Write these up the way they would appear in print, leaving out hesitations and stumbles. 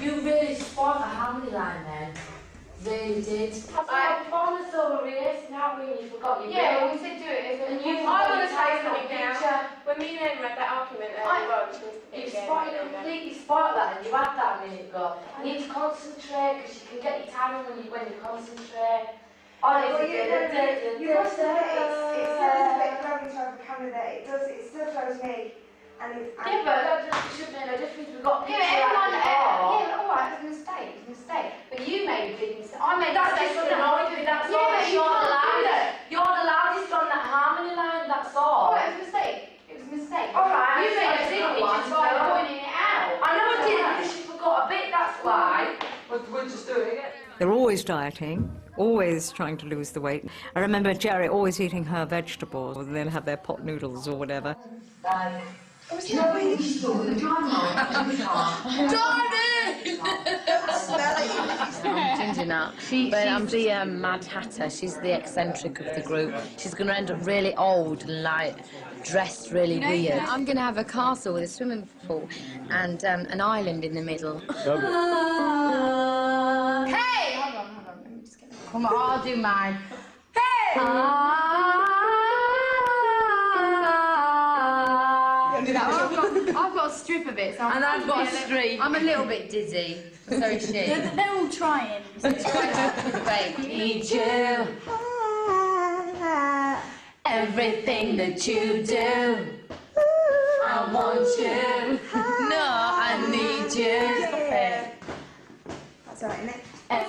You really spoiled the harmony line then. Really did. I promised over race, now we forgot you. Yeah, well, we said do it. And you I want to tell you something now. When me and Em had that argument earlier on, you completely spoiled that, and you had that a minute ago. You need to concentrate, because you can get your timing when you concentrate. You must admit, it sounds a bit very to have a camera there. It still throws me. Yeah, but that shouldn't make a difference. We've got pictures everyone, yeah, alright, it's a mistake, But you made a big mistake. I made that's mistakes. Just annoying me, that's all. You're the loudest on that harmony line, that's all. Oh, it was a mistake. It was a mistake. Alright, you made a big one just by pointing it out. I know I did, because you forgot a bit, that's why. We'll just do it again. They're always dieting, always trying to lose the weight. I remember Geri always eating her vegetables, and they'll have their pot noodles or whatever. Ginger nut. But I'm the Mad Hatter. She's the eccentric of the group. She's going to end up really old and like dressed really weird. I'm going to have a castle with a swimming pool and an island in the middle. Hey! Hold on. Let me just get it. Come on, I'll do mine. Hey! I've got a strip of it, so and I've got a streak. I'm a little bit dizzy. So is she. They're all trying. Need you. Everything that you do. I want you. No, I need you. That's all right, isn't it?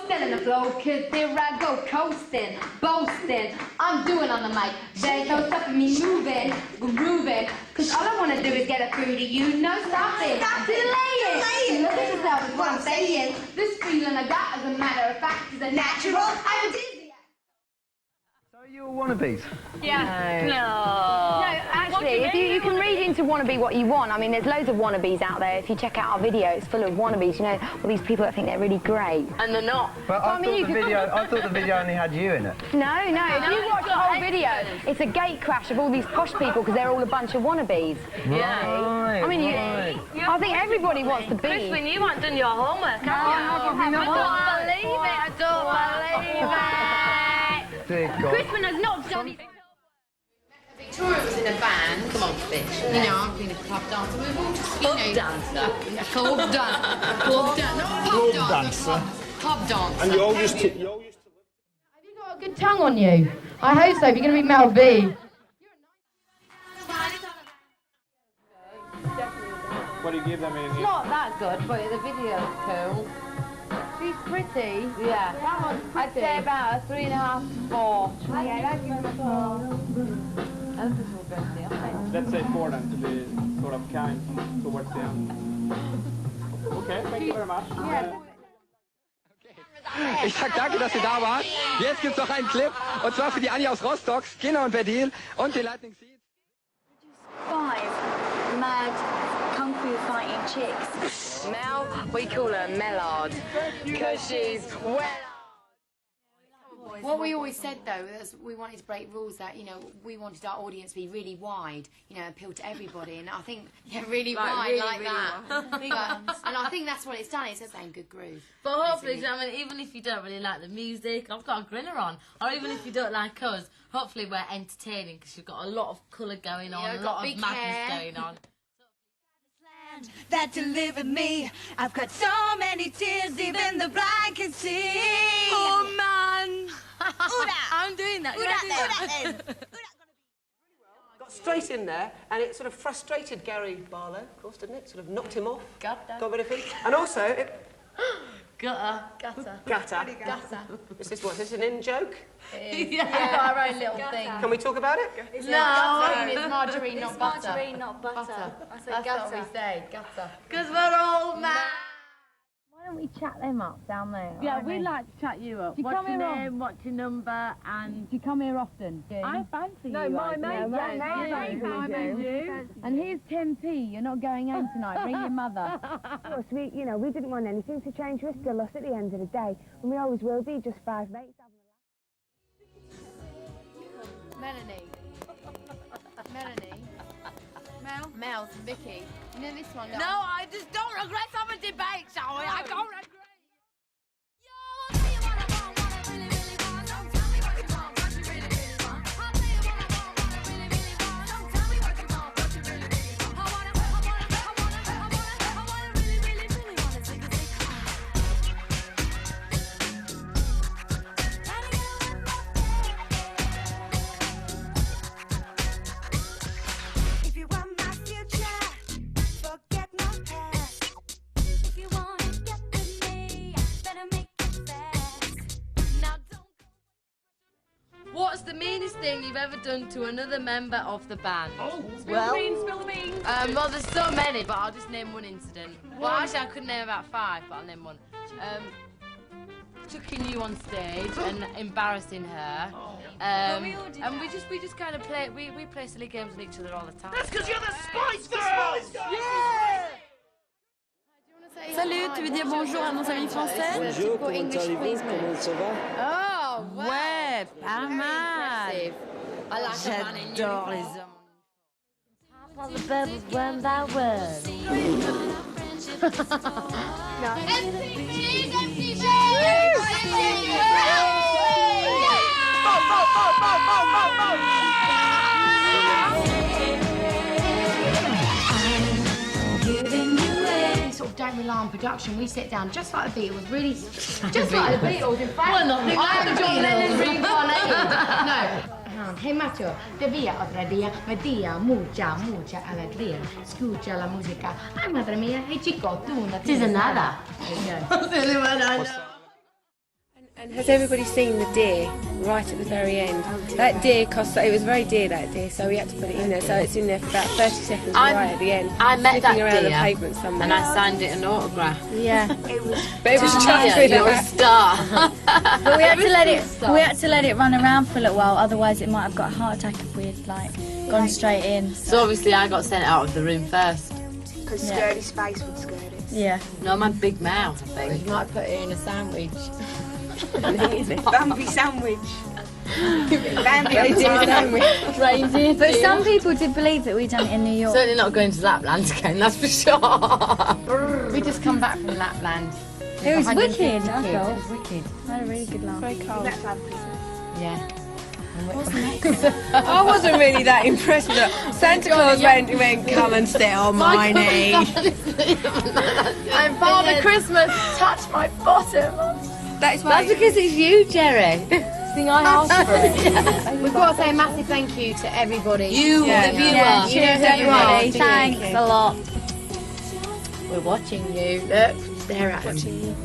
Still the flow, cause there I go coasting, boasting. I'm doing on the mic. There's no stopping me moving, grooving. Cause all I wanna do is get it through to you. No stopping, delaying. Look at yourself is what I'm saying. This feeling I got, as a matter of fact, is a natural. I'm dizzy. So you all wannabes? Yeah. No, actually, if you can read into wannabe what you want. I mean, there's loads of wannabes out there. If you check out our video, it's full of wannabes. You know, all these people that think they're really great. And they're not. But I thought the video only had you in it. No. If you watch the whole video, it's a gate crash of all these posh people because they're all a bunch of wannabes. Right, I mean, I think everybody wants to be. Crispin, you haven't done your homework, have you? I don't believe it. I don't believe it. Dear God. Crispin has not done it. Victoria was in a band. Come on, bitch. You know, I've been a club dancer. We've all just, club dancer. Club dancer. Club dancer. And you all used to... Have you got a good tongue on you? I hope so, if you're going to be Mel B. What do you give them in? It's not that good, but the video's cool. She's pretty. Yeah. That one's pretty. I'd say about a 3.5 to 4. Yeah, that's beautiful. Let's say 4 then, to be sort of kind towards the end. Okay, thank you very much. Ich sag danke, dass ihr da wart. Jetzt gibt's noch einen Clip, und zwar für die Annie aus Rostock, Skinner und Verdil und die Lightning Seeds. 5 mad kung fu fighting chicks. Mel, we call her Mellard, because she's well. What we always said though is we wanted to break rules that, you know, we wanted our audience to be really wide, you know, appeal to everybody, and I think, yeah, really wide like that. And I think that's what it's done, it's saying good groove. But hopefully, I mean, even if you don't really like the music, I've got a grinner on, or even if you don't like us, hopefully we're entertaining because you've got a lot of colour going on, a lot of madness going on. That delivered me. I've got so many tears, even the blind can see. Oh man! I'm doing that. Got straight in there, and it sort of frustrated Gary Barlow, of course, didn't it? Sort of knocked him off. Got rid of him. And also, it... Gutter. Is this an in-joke? Yeah, our own little thing. Can we talk about it? It's margarine, not butter. Margarine, not butter. I said gutter. That's what we say, gutter. Because we're all mad. Why don't we chat them up down there? Yeah, we'd like to chat you up. What's your name, what's your number, and... Do you come here often? I fancy you. No, my mate. And here's 10p. You're not going home tonight. Bring your mother. Of course, we didn't want anything to change. We're still us at the end of the day, and we always will be, just 5 mates having a laugh. Melanie. Mel? Mel, Vicky. You know this one? No, I just don't regret having a debate, shall we? I don't regret. What's the meanest thing you've ever done to another member of the band? Oh, spill the beans, spill the beans. Well, there's so many, but I'll just name one incident. Well, actually, I could name about 5, but I'll name one. Chucking you on stage and embarrassing her. And we just kind of play. We play silly games with each other all the time. That's because you're the Spice Girls! Yeah! Salut, tu veux dire bonjour à nos amis français? Bonjour, comment allez-vous? Comment ça va? Oh, ouais, pas mal. J'adore les hommes. All the bubbles when that was. Sort of don't rely on production. We sit down just like the Beatles, really, just like the Beatles. In fact, I am John Lennon reincarnated. No. Hey Macho, devia otra día, metía mucha alegría. Escucha la música. Ay, madre mía, hey chico, tú no tienes nada. And has everybody seen the deer right at the very end? That deer cost, it was very dear, that deer, so we had to put it in there, so it's in there for about 30 seconds right at the end. I met that around deer the pavement somewhere. and I signed it an autograph. Yeah. But it was chucked with You're a star. But we had to let it run around for a little while, otherwise it might have got a heart attack if we had gone straight in. So obviously I got sent out of the room first. Because Sturdy's face would skirt it. Yeah. No, my big mouth, I think. You might put it in a sandwich. Bambi sandwich. Bambi sandwich. Reindeer. But some people did believe that we'd done it in New York. Certainly not going to Lapland again, that's for sure. We just come back from Lapland. It was wicked. It was wicked. I had a really good laugh. Very cold. Yeah. I wasn't really that impressed with it. Santa Claus went, come and sit on my knee. And Father Christmas touched my bottom. That's because it's you, Geri. Thing I asked for. We've got to say a massive thank you to everybody. You, the viewer. Yeah, cheers everybody. Thanks a lot. We're watching you. Look, stare at them.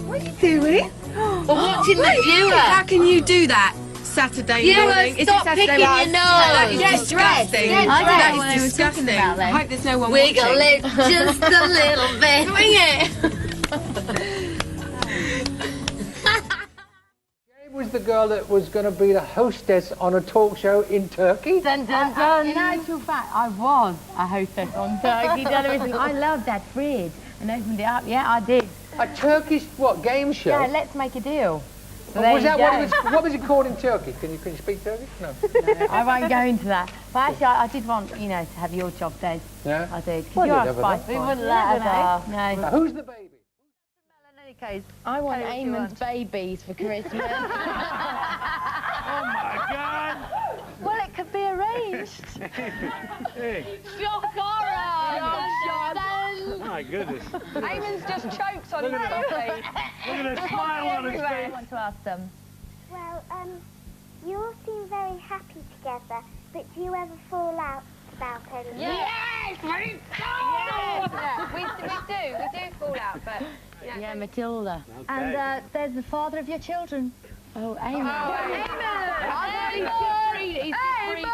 What are you doing? We're watching the viewer. How can you do that? Saturday morning. Stop picking your nose. That is disgusting. I don't know That what is they were disgusting. talking about I then. hope there's no one Wiggle watching. it just a little bit. Swing it. Geri was the girl that was going to be the hostess on a talk show in Turkey. Dun, dun, dun. In actual fact, I was a hostess on Turkey Television. I loved that fridge and opened it up. Yeah, I did. A Turkish, what, game show? Yeah, let's make a deal. So was there that you go. what was it called in Turkey? Can you speak Turkish? No. No, I won't go into that. But actually, I did want, to have your job, Des. Yeah? I did. Well, Because you'd you're a never spice know. boy. We wouldn't let her know. No. Now, who's the baby? I want Eamon's babies for Christmas. Oh my God! Well, it could be arranged. Shock horror! My goodness. Eamon's just choked on his coffee. Look at the smile on his I face. want to ask them. Well, you all seem very happy together, but do you ever fall out about anything? Yes, we do. Yeah, we do fall out, but Yeah, Matilda. And there's the father of your children. Oh, Eamon. He's breathing.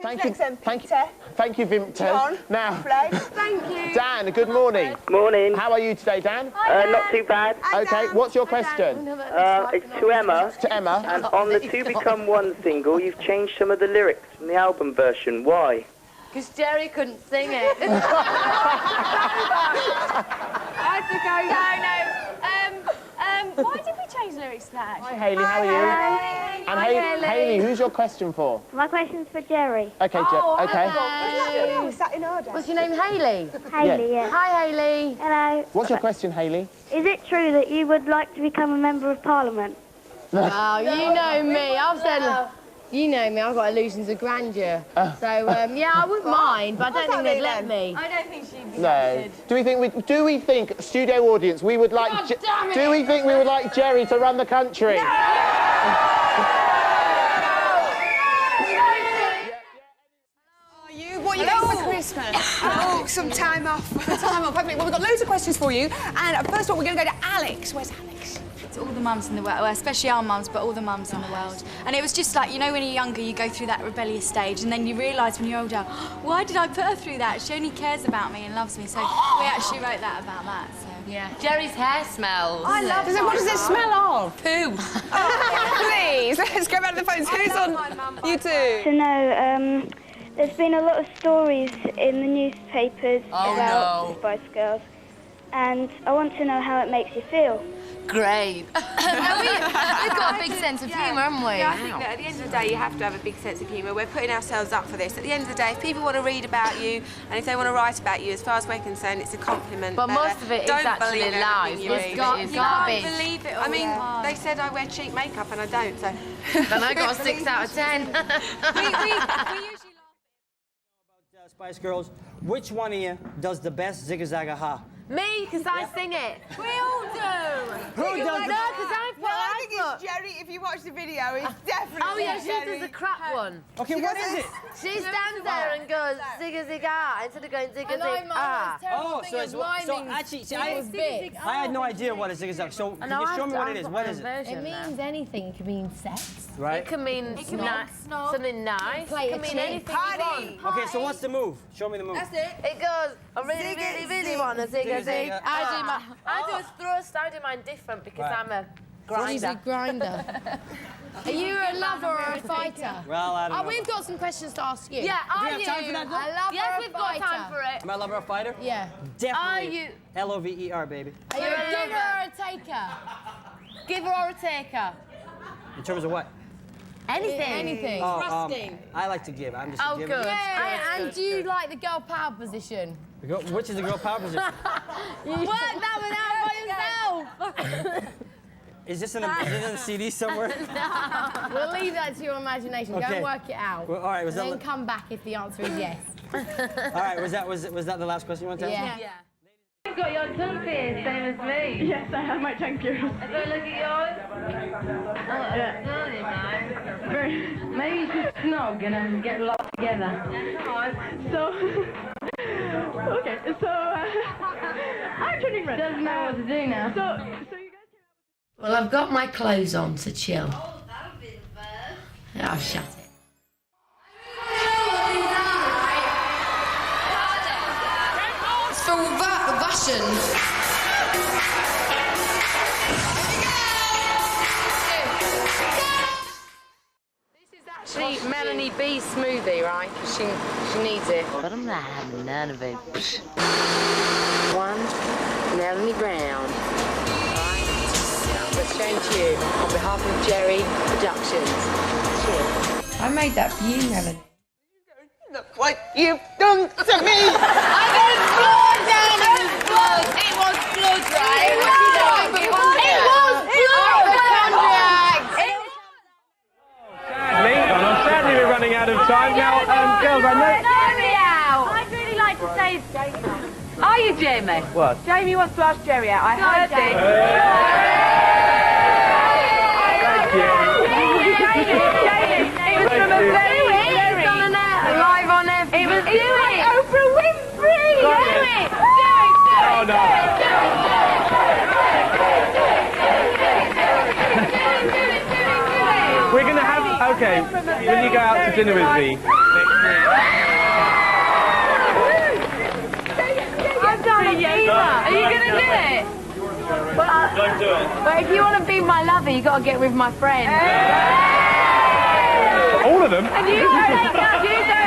Thank you, Vimpton. John, Now, Thank you. Dan, good morning. Morning. How are you today, Dan? Not too bad. Okay, what's your question? It's to Emma. To Emma. And on the Two Become One single, you've changed some of the lyrics from the album version. Why? Because Geri couldn't sing it. I had to go. No. Why did we change lyrics to that? Hi, Hayley, how are you? And Hayley, who's your question for? My question's for Geri. Okay, okay. What's your name, Hayley? Hayley, yeah. Hi, Hayley. Hello. What's your question, Hayley? Is it true that you would like to become a member of Parliament? Oh, you know me. I've said... You know me, I've got illusions of grandeur. So, yeah, I wouldn't mind, but I don't think they'd let me. I don't think she'd be No. Do we think, studio audience, we would like... Do we think we would like Geri to run the country? What are you getting for Christmas? Oh, some time off. Time off, hopefully. Well, we've got loads of questions for you. And first of all, we're going to go to Alex. Where's Alex? To all the mums in the world, well, especially our mums, but all the mums in the world. And it was just like, you know, when you're younger, you go through that rebellious stage, and then you realise when you're older, why did I put her through that? She only cares about me and loves me. So we actually wrote that about that. So yeah. Geri's hair smells. I love it. What does it smell of? Poo. Please, let's go back to the phones. Who's on? You two. To know, there's been a lot of stories in the newspapers about the Spice Girls, and I want to know how it makes you feel. Great. We've got a big sense of humour, haven't we? Yeah, I think that at the end of the day, you have to have a big sense of humour. We're putting ourselves up for this. At the end of the day, if people want to read about you, and if they want to write about you, as far as we're concerned, it's a compliment. But most of it is actually lies. You can't believe it all. I mean, they said I wear cheap makeup, and I don't, so... Then I got a 6 out of 10. we usually about Spice Girls, which one of you does the best zigga-zagga-ha? Me, because I sing it. We all do. Who does No, because I think it's Geri. If you watch the video, it's definitely Oh, yeah, she Geri. does the crap one. Okay, what is it? She stands there and goes zigga zigga instead of going zigga zigga. Oh, so actually, see, I had no idea what a zigga-zag. So can you show me what it is? What is it? It means anything. It can mean sex. Right. It can mean something nice. It can mean anything you want. Okay, so what's the move? Show me the move. That's it. It goes, I really want a zigga zig. I do a thrust. I do mine different because I'm a grinder. She's a grinder. Are you a lover or a fighter? Well, I don't know. We've got some questions to ask you. Yeah, are you? Do we have time for that, though? A lover yes, or a we've got fighter? time for it. Am I a lover or a fighter? Yeah. Definitely. Are you? L-O-V-E-R, baby. Are you a giver or a taker? Giver or a taker? In terms of what? Anything. Anything. Trusting. I like to give. I'm just a giver. Good. And do you like the girl power position? Which is the girl power position? You work that one out by yourself. Is this in a CD somewhere? No. We'll leave that to your imagination. Go and work it out. Well, all right. And then come back if the answer is yes. All right. Was that the last question you want to ask? Yeah. You've got your tongue pierced, same as me. Yes, I have my tongue pierced. Have a look at yours. Oh, yeah. Maybe you should snog and get locked together. So, okay, so I'm turning red. Doesn't know what to do now. So you guys. Well, I've got my clothes on to chill. Oh, that would be the best. Oh, shut it. For Russian. Actually, Melanie B smoothie, right? She needs it. But I'm not having none of it. One, Melanie Brown. Right? That's going to you on behalf of Geri Productions. Cheers. I made that for you, Melanie. Look what you've done to me! I got blood down! It was blood! It was blood, right? It was blood! It was Sadly, we're running out of time now. Girls, I know... I'd really like to say... Are you Jamie? What? Jamie wants to ask Geri out. I heard it. Thank you. It was from a very live on everything. It was like Oprah Winfrey. Do it. Oh, no. We're going to have... Okay, when you go out to dinner with me next week... I've done it, Eva. Are you going to do it? Well, don't do it. But if you want to be my lover, you got to get with my friend. All of them? And you don't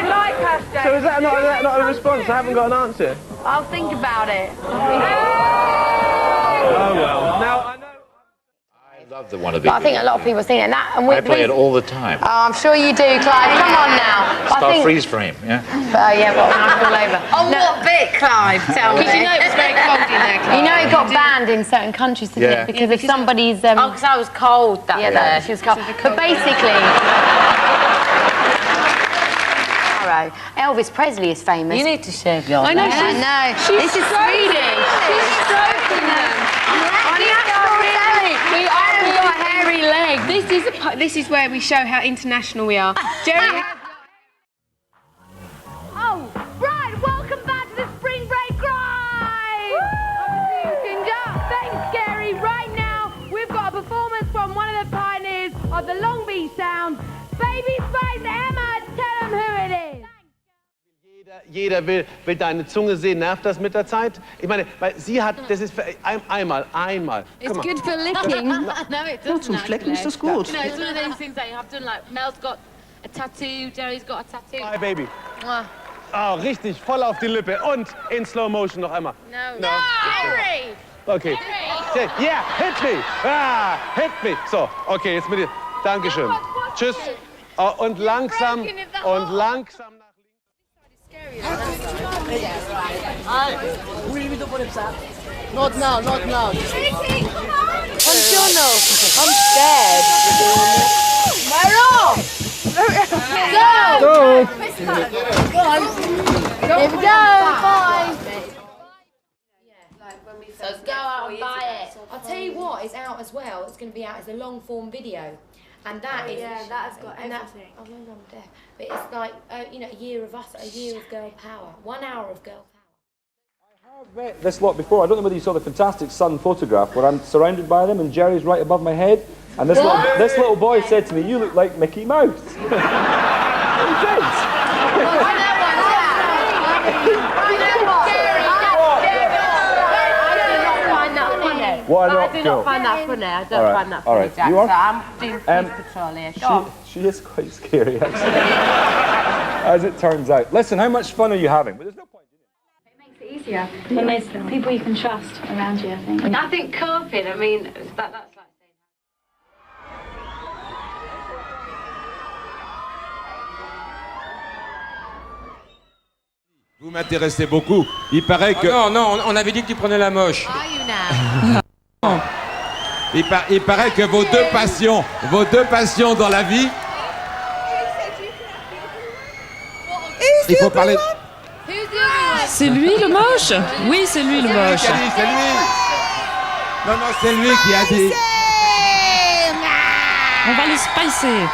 like us, James. So is that not a response? I haven't got an answer. I'll think about it. Oh, well. Now, I know... love the wannabe. But I think a lot of people have seen it. And I play it all the time. Oh, I'm sure you do, Clive. Come on now. It's called freeze frame, yeah? Yeah, well, I'm all over. On what bit, Clive? Tell me. Because you know it was very cold in there, Clive. You know it got banned in certain countries, didn't it? Because of somebody's... Oh, because I was cold that day. She was cold. But basically... Elvis Presley is famous. You need to shave your I know. legs. I know. This is Swedish. She's stroking them. I haven't got a hairy leg. This is where we show how international we are. Geri has... Oh, right, welcome back to the Spring Break Drive! Thanks, Geri. Right now, we've got a performance from one of the pioneers of the Long Beach sound, Baby Spice Emma. Tell them who it is. Jeder will deine Zunge sehen. Nervt das mit der Zeit? Ich meine, weil sie hat, das ist für einmal. It's good for licking. No, it doesn't. Zum Flecken ist das gut. You know, it's one of those things that you have done, like, Mel's got a tattoo, Geri's got a tattoo. Bye, baby. Oh, richtig, voll auf die Lippe. Und in Slow Motion noch einmal. No. Geri! Okay. Yeah, hit me. Hit me. So, okay, jetzt mit dir. Dankeschön. Tschüss. Und langsam, nach Not now, not now. Buongiorno. I'm scared. We're off. Go. Go on. Here we go. Bye. So go out and buy it. I'll tell you what, it's out as well. It's going to be out as a long form video. And that is... Yeah, that has got everything. Oh, no, I'm deaf. But it's like, you know, a year of us, a year of girl power. 1 hour of girl power. I've met this lot before. I don't know whether you saw the fantastic Sun photograph where I'm surrounded by them and Geri's right above my head. And this little boy said to me, "You look like Mickey Mouse." He did. Why not? I do not find that funny. I don't find that all funny, right. Jack. You are? So I'm doing police patrol here. Go on. She is quite scary, actually. As it turns out. Listen, how much fun are you having? But there's no point. It makes it easier when there's people you can trust around you, I think. I think coping, I mean, that's like saying... Vous m'intéressez beaucoup. Il paraît que... non, on avait dit que tu prenais la moche. Il paraît que vos deux passions dans la vie... Il faut parler... C'est lui le moche? Oui, c'est lui le moche. C'est lui. Non, c'est lui qui a dit... On va le spicer.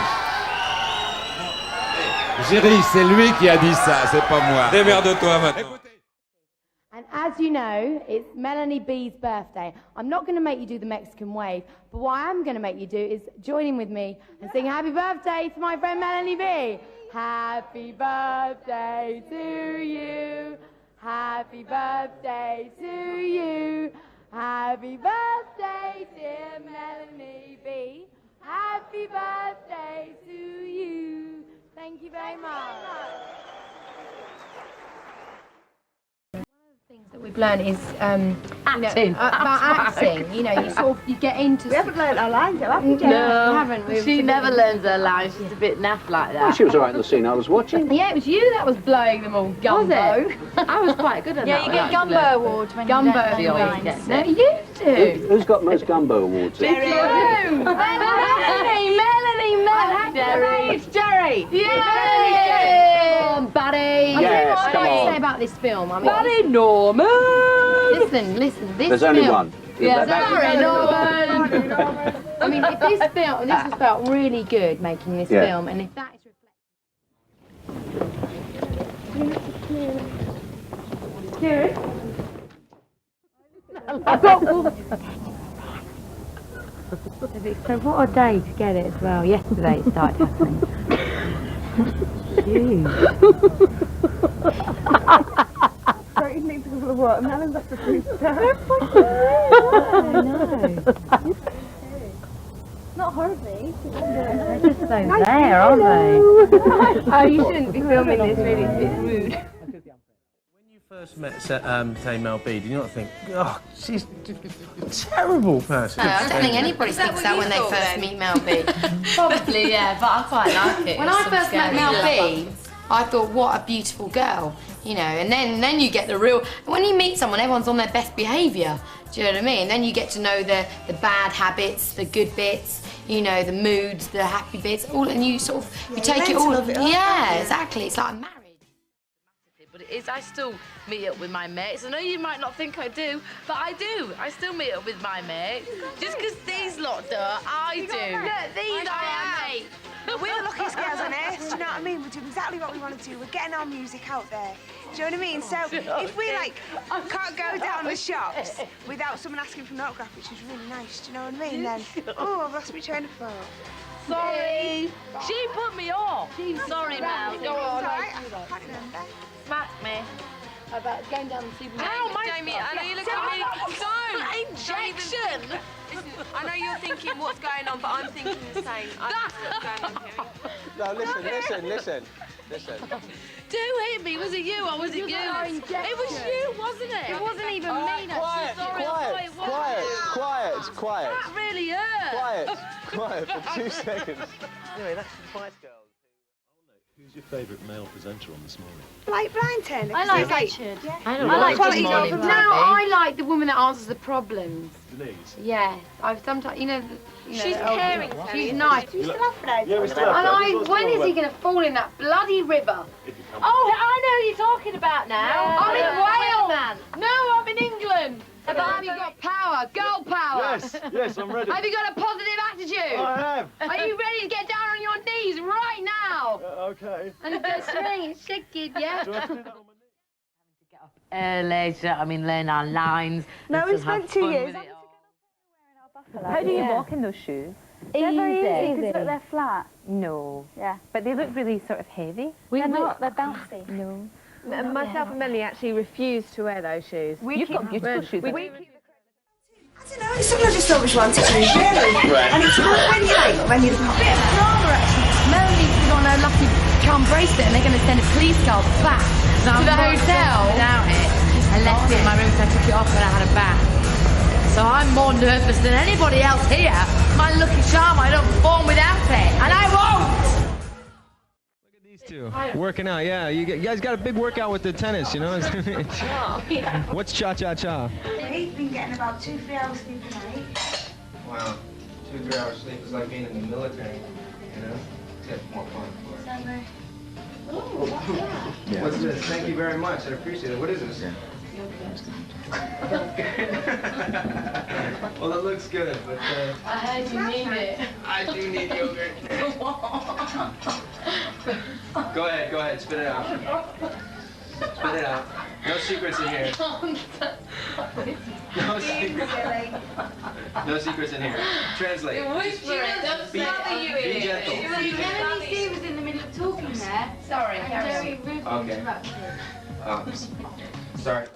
Geri, c'est lui qui a dit ça, c'est pas moi. Démerde-toi maintenant. And as you know, it's Melanie B's birthday. I'm not going to make you do the Mexican wave, but what I am going to make you do is join in with me and sing happy birthday to my friend Melanie B. Happy birthday to you. Happy birthday to you. Happy birthday, dear Melanie B. Happy birthday to you. Thank you very much. That we've learned is acting. About acting. You know, you get into. We haven't learned our lines, have we? No, we haven't. She never learns her lines. She's a bit naff like that. Well, she was all right in the scene I was watching. Yeah, it was you that was blowing them all gumbo. Was it? I was quite good at that. Yeah, you get Gumbo Award when Gumbo you don't Award. lines. No, you do. Who's got most Gumbo awards? Melanie. Geri. It's Geri. Yay! Come on, buddy. Yes, What come do you on. say about this film? I mean, Buddy Norman. Listen. This There's film. only one. Yeah, Sorry, Norman. I mean, if this film, this has felt really good making this film, and if that is reflected. I've got. So what a day to get it as well. Yesterday it started happening. Don't you think people of what? Melon's off the booster. Not horribly. They're just so there, aren't they? Oh, you shouldn't be filming this, really. It's rude. First met say Mel B, did you not think, oh, she's a terrible person? No, I don't think anybody thinks that when they first meet Mel B. Probably, yeah, but I quite like it. When I first met Mel B, I thought, what a beautiful girl, you know, and then you get the real... When you meet someone, everyone's on their best behaviour, do you know what I mean? And then you get to know the bad habits, the good bits, you know, the moods, the happy bits, all, and you sort of, you take it all... Yeah, exactly, it's like marriage. But it is, I still meet up with my mates. I know you might not think I do, but I do. I still meet up with my mates. Just because these lot do, I do. Look, these I am. We're the luckiest girls on earth, do you know what I mean? We're doing exactly what we want to do. We're getting our music out there. Do you know what I mean? So if we, like, can't go down the shops without someone asking for an autograph, which is really nice, do you know what I mean? Then, oh, I've lost my train of thought. Sorry. She put me off. Sorry, Mel. Go on. I can't remember. Smack me. About going down the supermarket. Ow, my Jamie, I know you're looking at me. Don't! Injection! Listen, I know you're thinking what's going on, but I'm thinking the same. I don't know what's going on here. No, listen. Do hit me. Was it you or was it you? It was you, wasn't it? It wasn't even me. Quiet. That really hurt. Quiet for 2 seconds. Anyway, that's the Spice Girls. Who's your favourite male presenter on This Morning? Like Brighton. I like Richard. Yeah. I like Quality Good Morning, over Baby. No, I like the woman that answers the problems. Denise? Yeah, I've sometimes, you know, She's caring, she's nice. Do you still have Fred? Yeah, we still have Fred. When is he going to fall in that bloody river? Oh, I know who you're talking about now. Yeah. I'm in Wales. Wales. No, I'm in England. Have you got power? Girl power? Yes, I'm ready. Have you got a positive attitude? I have. Are you ready to get down on your knees right now? Okay. And just swing and shake it, yeah? Do I have to do that on my knees? Later, I mean, learn our lines. No, we spent 2 years. How do you walk in those shoes? They're very easy. Because they're flat. No. Yeah. But they look really sort of heavy. They're not. They're bouncy. No. Myself and Melanie actually refused to wear those shoes. You've got beautiful shoes. I don't know, something I just always wanted to do, really. And it's not when you've got a bit of drama, actually. Melanie put on her lucky charm bracelet and they're going to send a police car back to the hotel. Without it. I left it in my room so I took it off when I had a bath. So I'm more nervous than anybody else here. My lucky charm, I don't perform without it. And I won't! These two working out, yeah. You guys got a big workout with the tennis, you know? What's cha-cha-cha? We've been getting about 2-3 hours sleep a night. Wow, 2-3 hours sleep is like being in the military, you know? Except more fun, of course. Yeah. What's this? Thank you very much, I appreciate it. What is this? Well, it looks good, but I heard you need it. I do need yogurt. Go ahead, spit it out. Spit it out. No secrets in here. No secrets. No secrets in here. Translate. Be gentle. Melanie C was in the middle of talking there. Sorry, very rude interrupted. Sorry.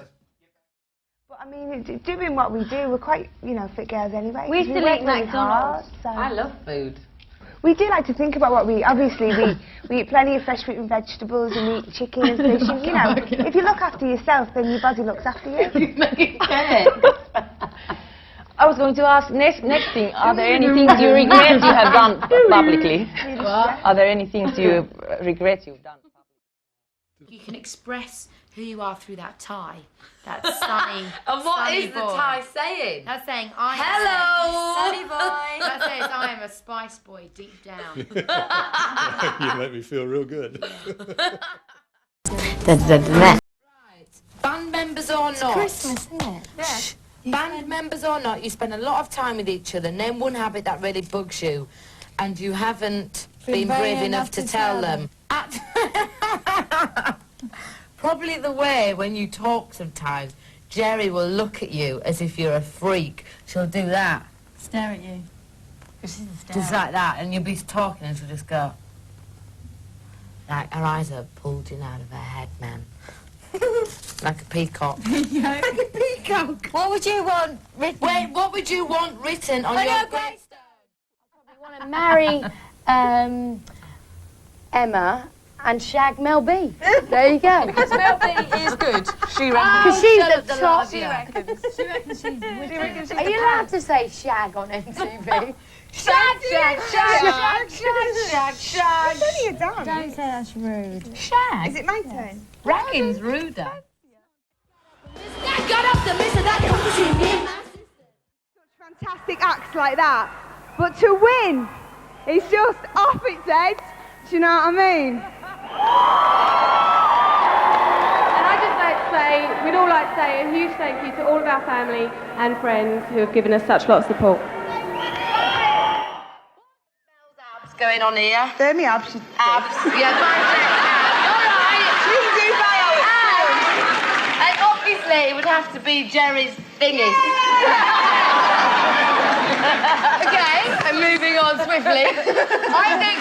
But I mean, doing what we do, we're quite, you know, fit girls anyway. We still work eat really McDonald's. hard, so. I love food. We do like to think about what we, obviously, we eat plenty of fresh fruit and vegetables and we eat chicken and fish. And, you know, if you look after yourself, then your body looks after you. I was going to ask, next thing, are there any things you regret you have done publicly? Are there any things you regret you've done publicly? You can express who you are through that tie. That sunny, And what sunny is the boy. tie saying? That's saying, I Hello! Sunny boy. That says, I am a spice boy deep down. You make me feel real good. Right. Band members or not. Christmas, isn't it? Yeah. Band members or not, you spend a lot of time with each other. Name one habit that really bugs you, and you haven't been brave enough to tell them. Probably the way when you talk sometimes, Geri will look at you as if you're a freak. She'll do that. Stare at you. Just like that, and you'll be talking and she'll just go. Like her eyes are bulging out of her head, man. Like a peacock. Like a peacock. What would you want written? Wait, what would you want written on your gravestone? I want to marry Emma and shag Mel B. There you go. Because Mel B is good, she reckons. Because she's at the top. She reckons. She reckons she's Are you allowed to say shag on MTV? Shag, shag, shag, shag, shag, shag. It's only a dance. Don't say that's rude. Shag. Is it my turn? Ragging's ruder. Fantastic acts like that, but to win, it's just off its head. Do you know what I mean? And I'd just like to say, we'd all like to say a huge thank you to all of our family and friends who have given us such lots of support. What's going on here? Throw me abs. Abs. Yeah, fine. All right. You can do bio. And obviously it would have to be Geri's thingy. Okay, and moving on swiftly. I think.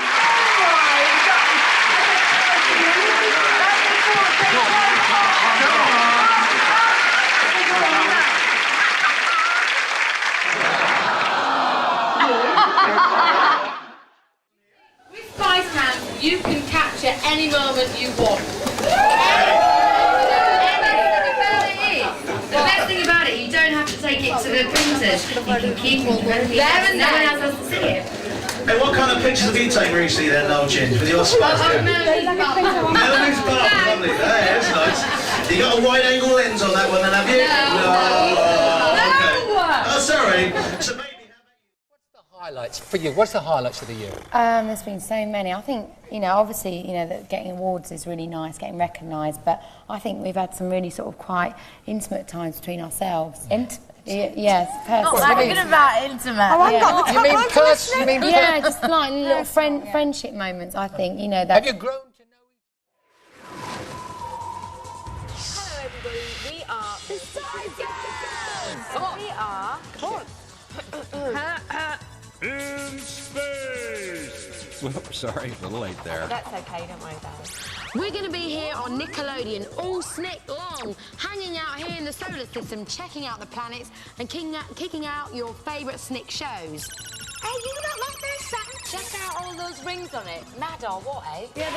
With Spice Cam, you can capture any moment you want. The best thing about it, you don't have to take it to the printers. You can keep it there and there. No one else has to see it. Hey, what kind of pictures have you taken recently then, Noel Chin, with your Spice Cam? Melbourne's Bar, lovely. Hey, that's nice. You got a wide angle lens on that one then, have you? No. Okay. Oh, sorry. So maybe highlights for you? What's the highlights of the year? There's been so many. I think, obviously, that getting awards is really nice, getting recognised, but I think we've had some really sort of quite intimate times between ourselves. Yes, personal. Not that good about intimate. Oh, You mean personal? Yeah, just like little friendship moments, I think, that... Have you grown to know Hello, everybody. We are the Spice Girls. Come on. We are. Come on. In space! Well, sorry, a little late there. That's okay, don't worry about it. We're going to be here on Nickelodeon all snick long, hanging out here in the solar system, checking out the planets and kicking out your favourite snick shows. Hey, you not like those Saturn? Check out all those rings on it. Mad or what, eh? Yeah,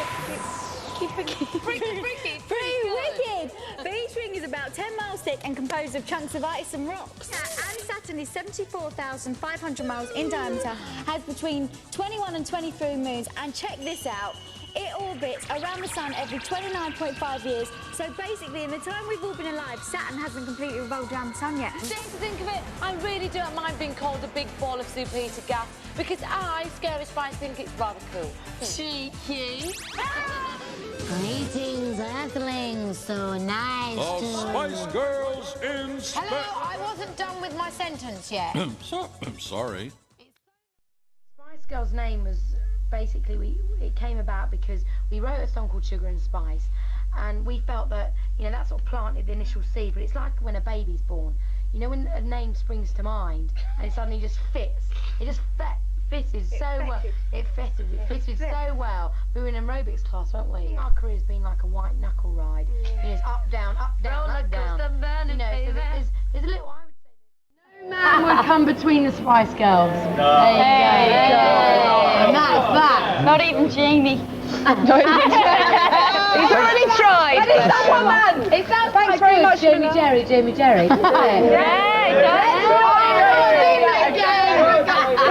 Pretty wicked. But each ring is about 10 miles thick and composed of chunks of ice and rocks. And Saturn is 74,500 miles in diameter, has between 21 and 23 moons, and check this out. It orbits around the sun every 29.5 years, so basically in the time we've all been alive, Saturn hasn't completely revolved around the sun yet. Think to think of it, I really don't mind being called a big ball of superheated gas because I, Scary Spice, think it's rather cool. Cheeky. Greetings, Earthlings. So nice to... Spice Girls in space. Hello, I wasn't done with my sentence yet. I'm sorry. Spice Girls' name was basically, it came about because we wrote a song called Sugar and Spice, and we felt that, that sort of planted the initial seed, but it's like when a baby's born. When a name springs to mind and it suddenly just fits. It just fitted so well. It fitted so well. We were in aerobics class, weren't we? Our career's been like a white knuckle ride. It's up, down, up, down, up, down. So there's a little... No man would come between the Spice Girls. No. There you go. And that's that. Not even Jamie. Not even Jamie. He's already tried. But it's not one man. It sounds Thanks very much, Jamie Geri.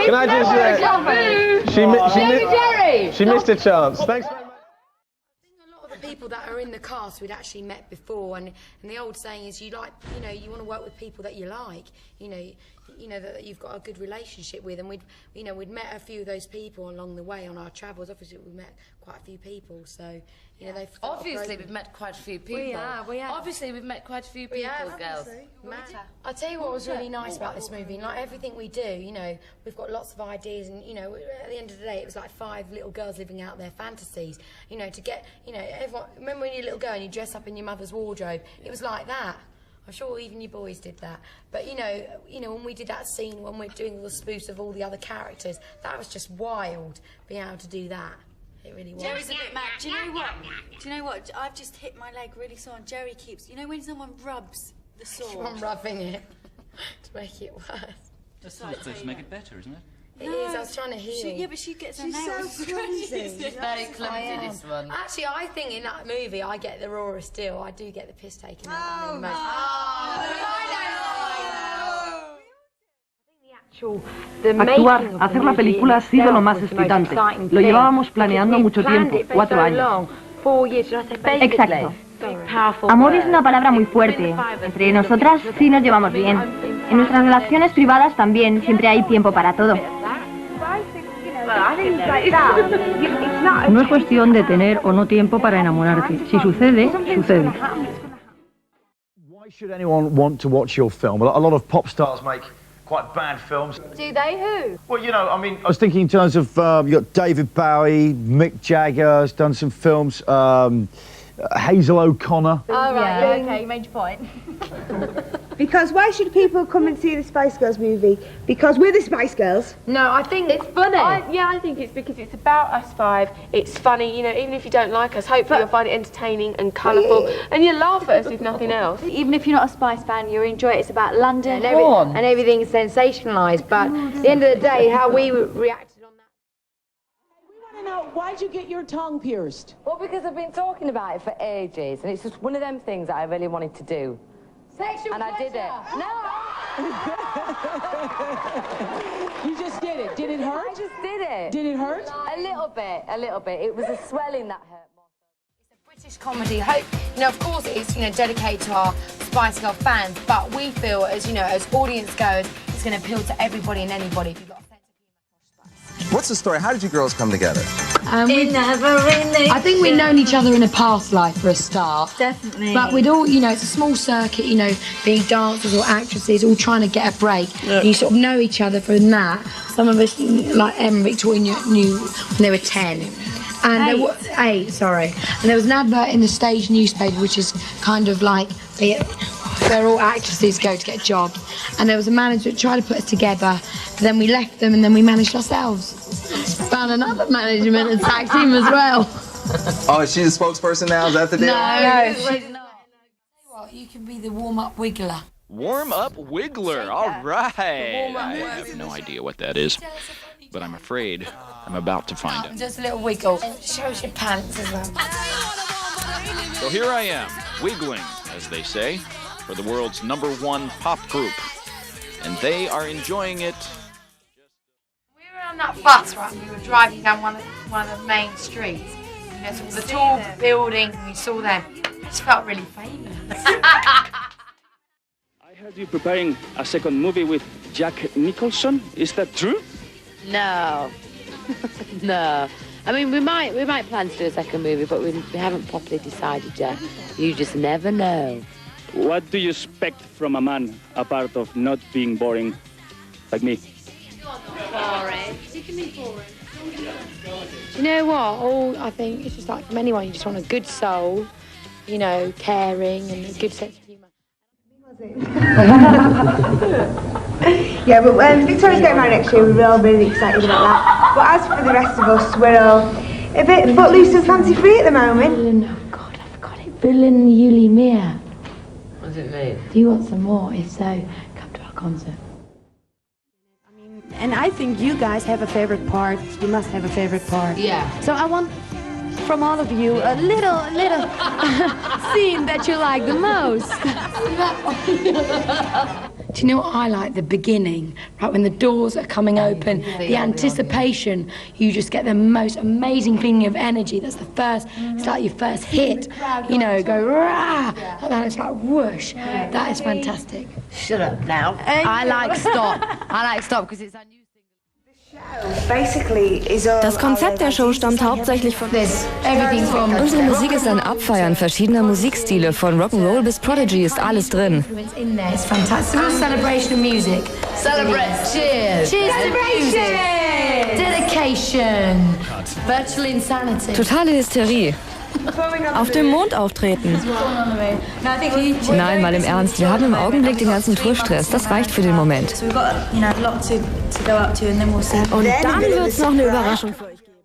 Can I just she missed a chance. Thanks very much. People that are in the cast we'd actually met before, and the old saying is you want to work with people that you like, that you've got a good relationship with, and we'd met a few of those people along the way on our travels. Obviously we met quite a few people, so they've obviously we've met quite a few people. We have. Obviously we've met quite a few people, girls. I'll tell you what was really nice about this movie, like everything we do, we've got lots of ideas, and at the end of the day it was like 5 little girls living out their fantasies, to get, everyone, remember when you're a little girl and you dress up in your mother's wardrobe? It was like that. I'm sure even you boys did that. But when we did that scene, when we're doing the spoofs of all the other characters, that was just wild, being able to do that. It really was. Geri's a bit mad. Do you know what? I've just hit my leg really sore, and Geri keeps... when someone rubs the sore... Keep on rubbing it to make it worse. That's to make it better, isn't it? It is, I was trying to hear. Yeah, but she gets her She's nails. so clumsy. She's very clumsy, this one. Actually, I think in that movie, I get the rawest deal. I do get the piss taken out of me. Actuar, hacer la película ha sido lo más excitante. Lo llevábamos planeando mucho tiempo, 4 años. Exacto. Amor es una palabra muy fuerte. Entre nosotras sí nos llevamos bien. En nuestras relaciones privadas también siempre hay tiempo para todo. No es cuestión de tener o no tiempo para enamorarte. Si sucede, sucede. Why should anyone want to watch your film? A lot of pop stars make quite bad films. Do they? Who? Well, you know, I mean, I was thinking in terms of, you got David Bowie, Mick Jagger has done some films, Hazel O'Connor. Oh, right, yeah, okay, you made your point. Because why should people come and see the Spice Girls movie? Because we're the Spice Girls. No, I think it's funny. I think it's because it's about us five. It's funny, you know, even if you don't like us, hopefully you'll find it entertaining and colourful, and you'll laugh at us if nothing else. Even if you're not a Spice fan, you'll enjoy it. It's about London And everything's sensationalised, but at the end of the day, how we react. Now, why'd you get your tongue pierced? Well, because I've been talking about it for ages, and it's just one of them things that I really wanted to do. Sexual and pleasure. I did it. No! You just did it. Did it hurt? I just did it. Did it hurt? A little bit. It was a swelling that hurt more. It's a British comedy. Of course it's, dedicated to our Spice Girl fans, but we feel, as audience goes, it's going to appeal to everybody and anybody. If you've got What's the story? How did you girls come together? I think we'd known each other in a past life for a start. Definitely. But we'd all, it's a small circuit, being dancers or actresses, all trying to get a break. Yeah. And you sort of know each other from that. Some of us, like Em and Victoria, knew when they were 10. And there was 8, sorry. And there was an advert in the stage newspaper, which is kind of like where all actresses go to get jobs. And there was a manager that tried to put us together, but then we left them and then we managed ourselves. Found another management and tag team as well. Oh, is she the spokesperson now? Is that the deal? No, she's not. What, you can be the warm-up wiggler. Warm-up wiggler, all right. I have no idea what that is, but I'm afraid I'm about to find out. Just a little wiggle. Shows your pants as well. So here I am, wiggling, as they say, for the world's #1 pop group. And they are enjoying it. We were on that bus, right? We were driving down one of the main streets. So the tall buildings, and we saw them. I just felt really famous. I heard you preparing a second movie with Jack Nicholson. Is that true? No. No. I mean, we might plan to do a second movie, but we haven't properly decided yet. You just never know. What do you expect from a man, apart of not being boring like me? Boring. You can be boring. Do you know what? I think it's just like from anyone, you just want a good soul, caring and a good sense of humour. Yeah, but when Victoria's getting married next year, we're all really excited about that. But as for the rest of us, we're all a bit footloose and fancy free at the moment. Oh God, I forgot it. Berlin Yuli Mia. What does it mean? Do you want some more? If so, come to our concert. And I think you guys have a favorite part. You must have a favorite part. Yeah. So I want from all of you a little scene that you like the most. Do you know what I like? The beginning, right when the doors are coming open, the anticipation. You just get the most amazing feeling of energy. That's the first. It's like your first hit. Go rah, and then it's like whoosh. That is fantastic. Shut up now. I like Stop. I like Stop because it's a new. Das Konzept der Show stammt hauptsächlich von Unsere Musik ist ein Abfeiern verschiedener Musikstile, von Rock'n'Roll bis Prodigy ist alles drin. It's fantastic. It's a celebration of music. Celebrate. Cheers. Cheers to music. Dedication. Virtual insanity. Totale Hysterie. Auf dem Mond auftreten. Nein, mal im Ernst. Wir haben im Augenblick den ganzen Tourstress. Das reicht für den Moment. Und dann wird's noch eine Überraschung für euch geben.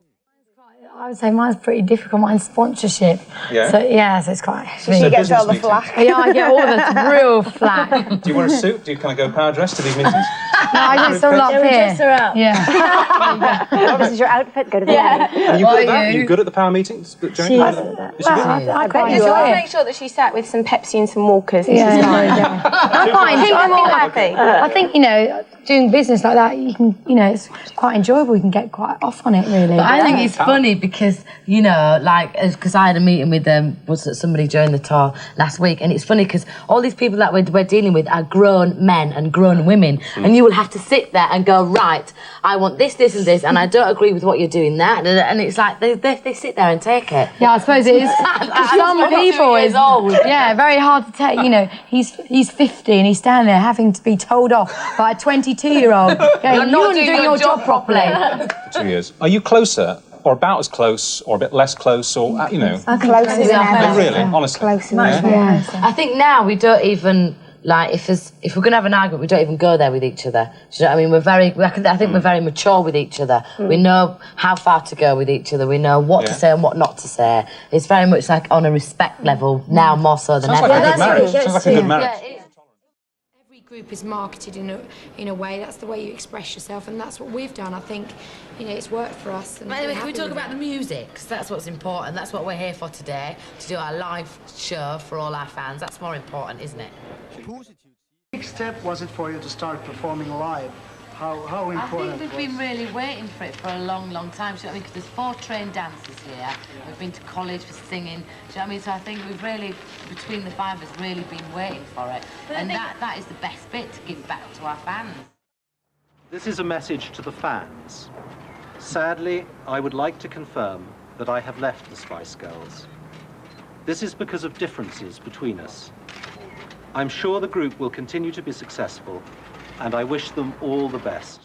I would say mine's pretty difficult. Mine's sponsorship. Yeah. So yeah, so it's quite. So she gets all the flack. Yeah, I get all the real flack. Do you wear a suit? Do you kind of go power dressed to these meetings? No, I just all up here. Dress her up. Yeah. This is your outfit. Go to the Are you good at that? Are you good at the power meetings? Is she good? I quite Just enjoy it. make sure that she sat with some Pepsi and some Walkers. Yeah, Yeah. I'm fine. I'm all happy. I think, you know, doing business like that, you can, you know, it's quite enjoyable. You can get quite off on it, really. But I think it's funny because, you know, like, because I had a meeting with somebody during the tour last week, and it's funny because all these people that we're dealing with are grown men and grown women, and you will have to sit there and go, right, I want this, this, and this, and I don't agree with what you're doing that, and it's like they sit there and take it. Yeah, I suppose it is. Some people is old. Yeah, very hard to take. You know, he's 50 and he's standing there having to be told off by a 22-year-old. You're not doing your job properly. 2 years. Are you closer, or about as close, or a bit less close, or you know? Closer than ever. Really, honestly. Closer than Much ever. I think now we don't even. Like, if we're going to have an argument, we don't even go there with each other. Do you know what I mean? I think we're very mature with each other. We know how far to go with each other. We know what to say and what not to say. It's very much like on a respect level now, more so than ever. Sounds like a good marriage. Sounds like a good marriage. Every group is marketed in a way. That's the way you express yourself, and that's what we've done. I think, you know, it's worked for us. And Anyway, can we talk about the music? Because that's what's important. That's what we're here for today, to do our live show for all our fans. That's more important, isn't it? Big step was it for you to start performing live? How important? I think we've been really waiting for it for a long, long time. Do you know what I mean? Because there's 4 trained dancers here. We've been to college for singing. Do you know what I mean? So I think we've really, between the 5 of us, really been waiting for it. And that is the best bit to give back to our fans. This is a message to the fans. Sadly, I would like to confirm that I have left the Spice Girls. This is because of differences between us. I'm sure the group will continue to be successful, and I wish them all the best.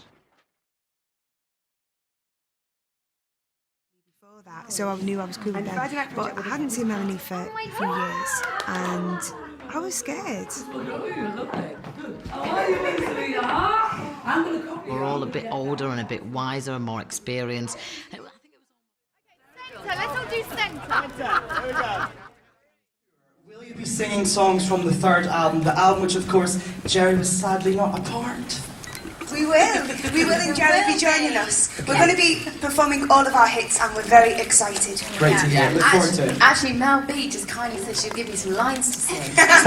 Before that, so I knew I was cool with them. But I hadn't seen Melanie for a few years, and I was scared. We're all a bit older and a bit wiser and more experienced. So let's all do centre. Will you be singing songs from the 3rd album, the album which, of course, Geri was sadly not a part? We will. We will, and Geri will be joining us. We're going to be performing all of our hits, and we're very excited. Great to hear. Look forward to it. Actually, Mel B just kindly said she'll give me some lines to sing. In fact,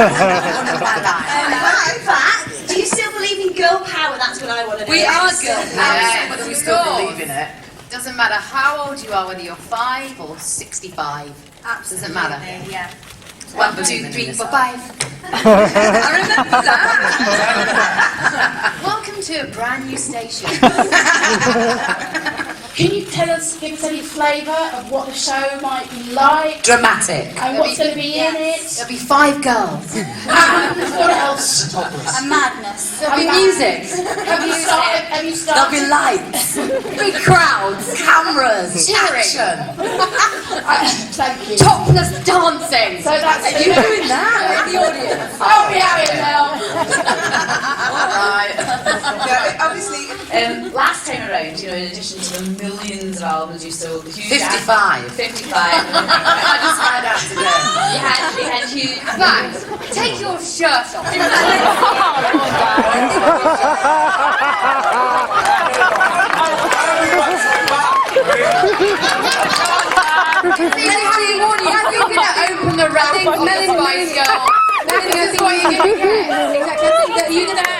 do you still believe in girl power? That's what I want to know. We are girl power, Yeah, but we of still course. believe in it. Doesn't matter how old you are, whether you're 5 or 65. Absolutely. Doesn't matter. Yeah. 1, 2, 3, 4, 5. I remember that. Welcome to a brand new station. Can you give us any flavour of what the show might be like? Dramatic. And what's going to be in it? There'll be 5 girls. And what else? A madness. There'll be music. Have you started? There'll be lights. Big crowds. Cameras. Action. Thank you. Topless dancing. So that's Are you doing that? The audience. I'll be out here now. Alright. Yeah, obviously. Last time around, you know, in addition to the millions of albums you sold, the huge 55. 55. I just found out today. You had huge. Max, take your shirt off. You're going to open the wrap of the Spice Girl. That's what you're going to get.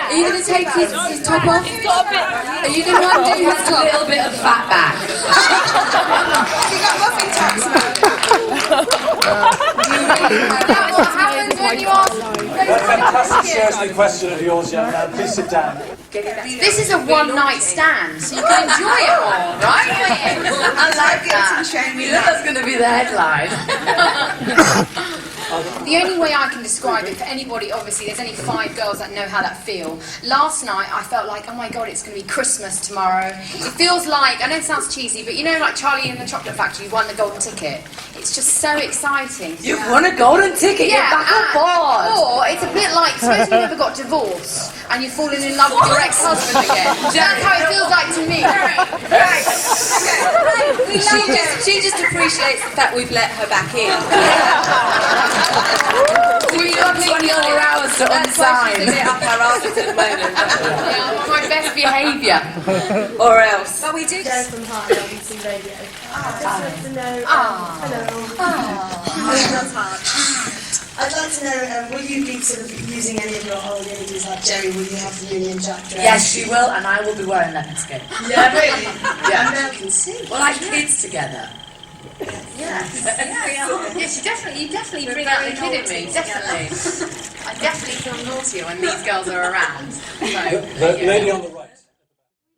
Are you going to take his top off? Are you going to undo his top? A little bit of fat back. You got muffin tops now. That's what happens when you ask. Fantastic seriously question of yours, young man. Please sit down. This is a one-night stand, so you can enjoy it all, right? I like that. You know that's going to be the headline. The only way I can describe it for anybody, obviously, there's only 5 girls that know how that feel. Last night, I felt like, oh my God, it's going to be Christmas tomorrow. It feels like, I know it sounds cheesy, but you know, like Charlie in the Chocolate Factory, you won the golden ticket. It's just so exciting. You've won a golden ticket, Yeah, you're back on board. or it's a bit like, suppose you never got divorced and you've fallen in love with your ex-husband again. That's how it feels like to me. Right. Okay. She just appreciates the fact we've let her back in. We've got 24 hours to unsign. That's why she's a bit up our arses at the moment. Yeah, my best behaviour. Or else. But we do go from Heart and LBC Radio. Just want to know. Hello. That's hard. I'd like to know, will you be sort of using any of your old images like Geri? Will you have the Union Jack dress? Yes, she will, and I will be wearing leopard skin. Yeah, really? Yeah. And Mel can sing. Well, like kids together. Yes. Yeah, you definitely bring out the kid in me, definitely. I definitely feel naughtier when these girls are around. So, The lady on the right.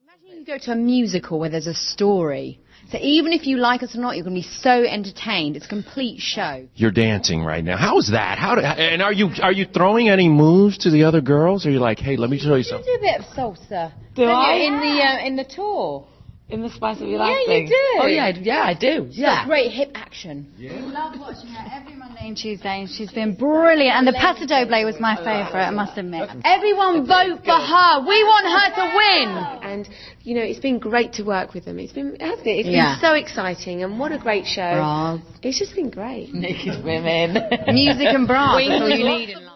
Imagine you go to a musical where there's a story. So even if you like us or not, you're going to be so entertained. It's a complete show. You're dancing right now. How is that? And are you throwing any moves to the other girls? Or are you like, hey, let me show you something? You do a bit of salsa. Do I? In the tour. In the Spice of Your Life Yeah, thing? you do. Oh, yeah, I do. She's got great hip action. We love watching her every Monday and Tuesday, and she's been brilliant. And the Paso Doble was my favourite, I must admit. Everyone vote for her. We want her to win. And, you know, it's been great to work with them. It's been, hasn't it? It's been so exciting, and what a great show. Bras. It's just been great. Naked women. Music and bras. That's all you need in life.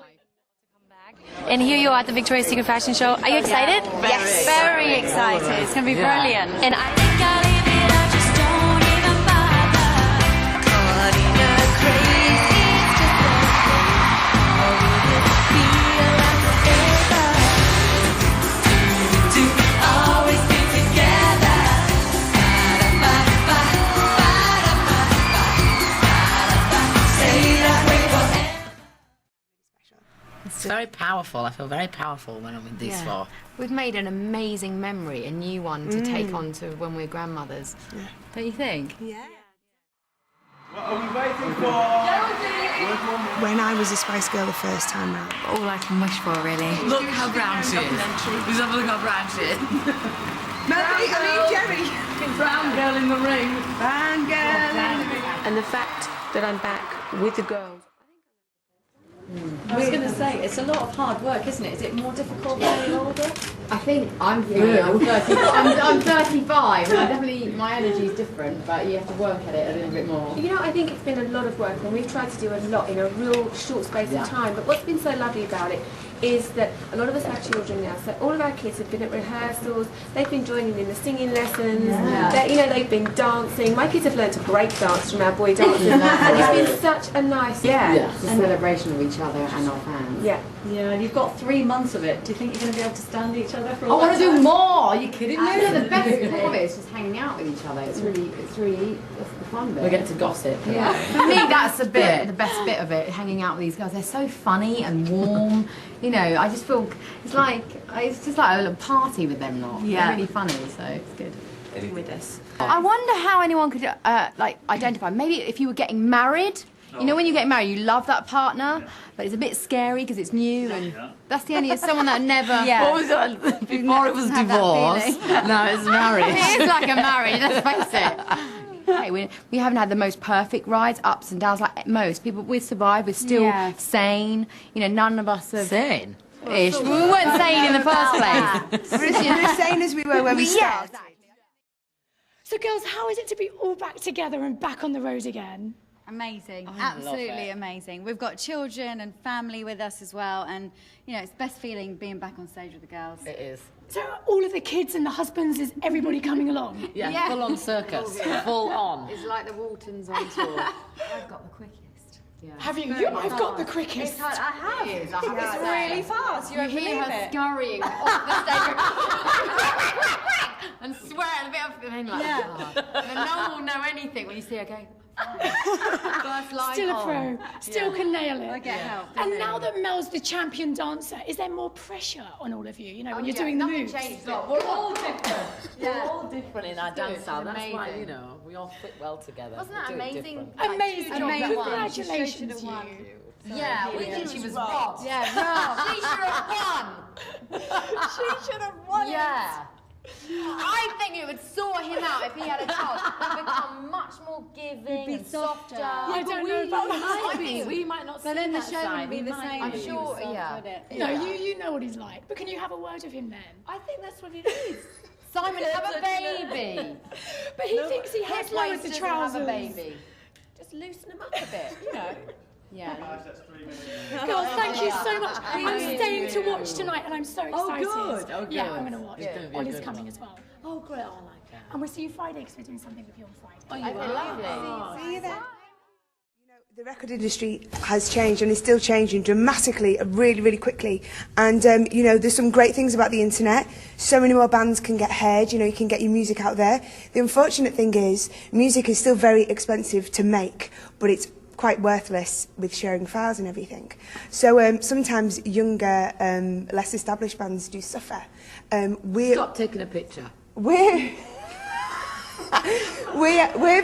And here you are at the Victoria's Secret Fashion Show. Are you excited? Yes. Very excited. It's going to be brilliant. And I think I'll leave it, I just don't even bother. Caught in a crazy or will it feel like forever? To always be together. Say that way forever. It's very powerful. I feel very powerful when I'm with these four. We've made an amazing memory, a new one to take on to when we're grandmothers. Yeah. Don't you think? Yeah. What are we waiting for? When I was a Spice Girl the first time round. All I can wish for, really. Look how brown she is. Just have a look how brown she is. Mel B, Geri. Brown girl in the ring. Brown girl. And the fact that I'm back with the girls. I was going to say, it's a lot of hard work, isn't it? Is it more difficult when you're older? I think I'm 35. I'm 35. And my energy is different, but you have to work at it a little bit more. You know, I think it's been a lot of work, and we've tried to do a lot in a real short space of time. But what's been so lovely about it is that a lot of us have children now, so all of our kids have been at rehearsals, they've been joining in the singing lessons, you know, they've been dancing. My kids have learned to break dance from our boy dancers, and it's been such a nice It's a celebration of each other and our fans. Yeah, and you've got 3 months of it. Do you think you're going to be able to stand each other for I all want to that do time? more. Are you kidding me? The best bit of it is just hanging out with each other. It's really that's the fun bit. We get to gossip. Yeah. For me, that's the best bit of it, hanging out with these girls. They're so funny and warm. You know, I just feel it's just like a little party with them lot. Yeah. They're really funny, so it's good. with us. I wonder how anyone could identify. Maybe if you were getting married. You know when you get married, you love that partner, but it's a bit scary because it's new, and that's the only someone that never. What was that? Before it was divorce, now it's marriage. It is like a marriage, let's face it. Hey, we haven't had the most perfect rides, ups and downs like most people. We've survived. We're still sane. You know, none of us have. Sane? Ish. We weren't sane in the first place. We're as sane as we were when we started. So, girls, how is it to be all back together and back on the road again? Amazing, absolutely amazing. We've got children and family with us as well, and you know it's the best feeling being back on stage with the girls. It is. So all of the kids and the husbands, is everybody coming along? Yeah, full on circus, full on. It's like the Waltons on tour. I've got the quickest. Yeah. Have you? I've got the quickest. I have. It's really fast. You hear her scurrying off the stage and swearing a bit of and then no one will know anything when you see her go. Still a pro. Still can nail it. I get help. And now that Mel's the champion dancer, is there more pressure on all of you? You know, when you're doing the moves. We're all different. We're all different in our dance style. That's why, you know, we all fit well together. Wasn't that amazing? Amazing. Congratulations to you. Yeah, we think she was robbed. Yeah, she should have won. She should have won. Yeah. I think it would sort him out if he had a child. He'd become much more giving and softer. I don't know about that. We might not see But then the that show side. wouldn't be the same. I'm sure, No, you know what he's like. But can you have a word of him then? I think that's what it is. Simon, have a baby. But he thinks he has loads of waisters and trousers. Have a baby. Just loosen them up a bit, you know. Yeah. Girls, thank you so much. I'm staying to watch tonight and I'm so excited. good. Oh, good. Yeah, I'm going to watch. Good. Ollie's coming as well. Oh, great. I like that. And we'll see you Friday because we're doing something with you on Friday. Oh, you are lovely. See you then. The record industry has changed and is still changing dramatically, really, really quickly. And, you know, there's some great things about the internet. So many more bands can get heard, you know, you can get your music out there. The unfortunate thing is, music is still very expensive to make, but it's quite worthless with sharing files and everything. So sometimes younger, less established bands do suffer. Stop taking a picture. We're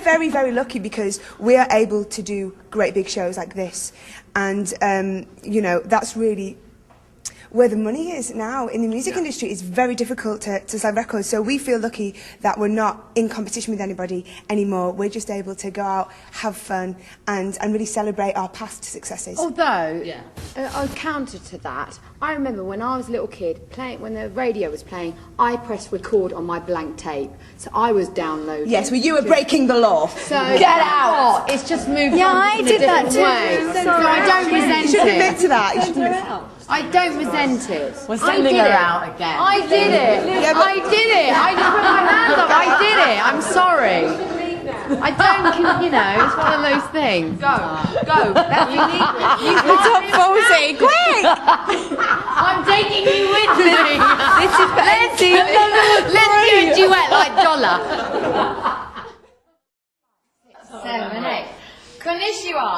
very, very lucky because we are able to do great big shows like this. And, you know, that's really where the money is now in the music industry. It's very difficult to sell records. So we feel lucky that we're not in competition with anybody anymore. We're just able to go out, have fun, and really celebrate our past successes. Although, I'll counter to that. I remember when I was a little kid, when the radio was playing, I pressed record on my blank tape. So I was downloading. Yes, well, you were breaking the law. So get out. It's just moved on I in did a that different too. way. So I don't resent You should it. admit to that. You should admit to that. I don't resent it. We're sending her out again. I did it. Yeah, I did it. I just put my hands up. I did it. I'm sorry. I don't, you know, it's one of those things. Go. You Top Fousey, quick! I'm taking you with me. This is Let's do a duet like Dollar. 7, 8. Konnichiwa.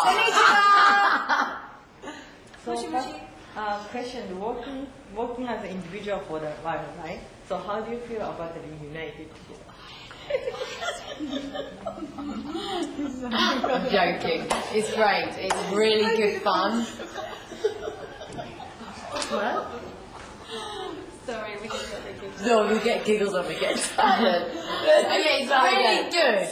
Question, working as an individual for the while, right? So how do you feel about being united together? I'm joking. It's great. It's really good fun. What? Sorry, we just got the giggles. No, we get giggles when we get tired. Okay, it's really good.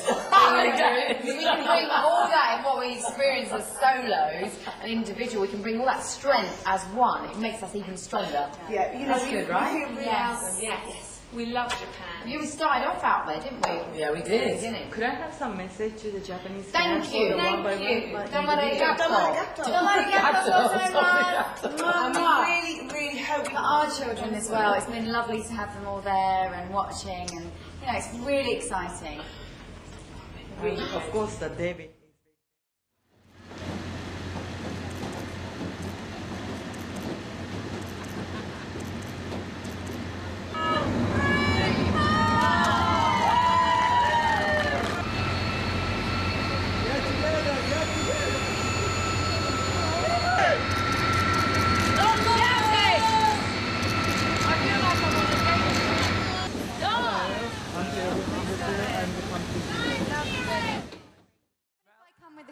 We can bring all that in what we experience as solos and individual. We can bring all that strength as one. It makes us even stronger. Yeah, you know, that's good, right? Yes. We love Japan. We started off out there, didn't we? Yeah, we did. Beginning. Could I have some message to the Japanese Thank fans you. for the one by Thank you. one? I'm really, really hoping for our children as well. It's been lovely to have them all there and watching, and you know, it's really exciting. Of course, the David.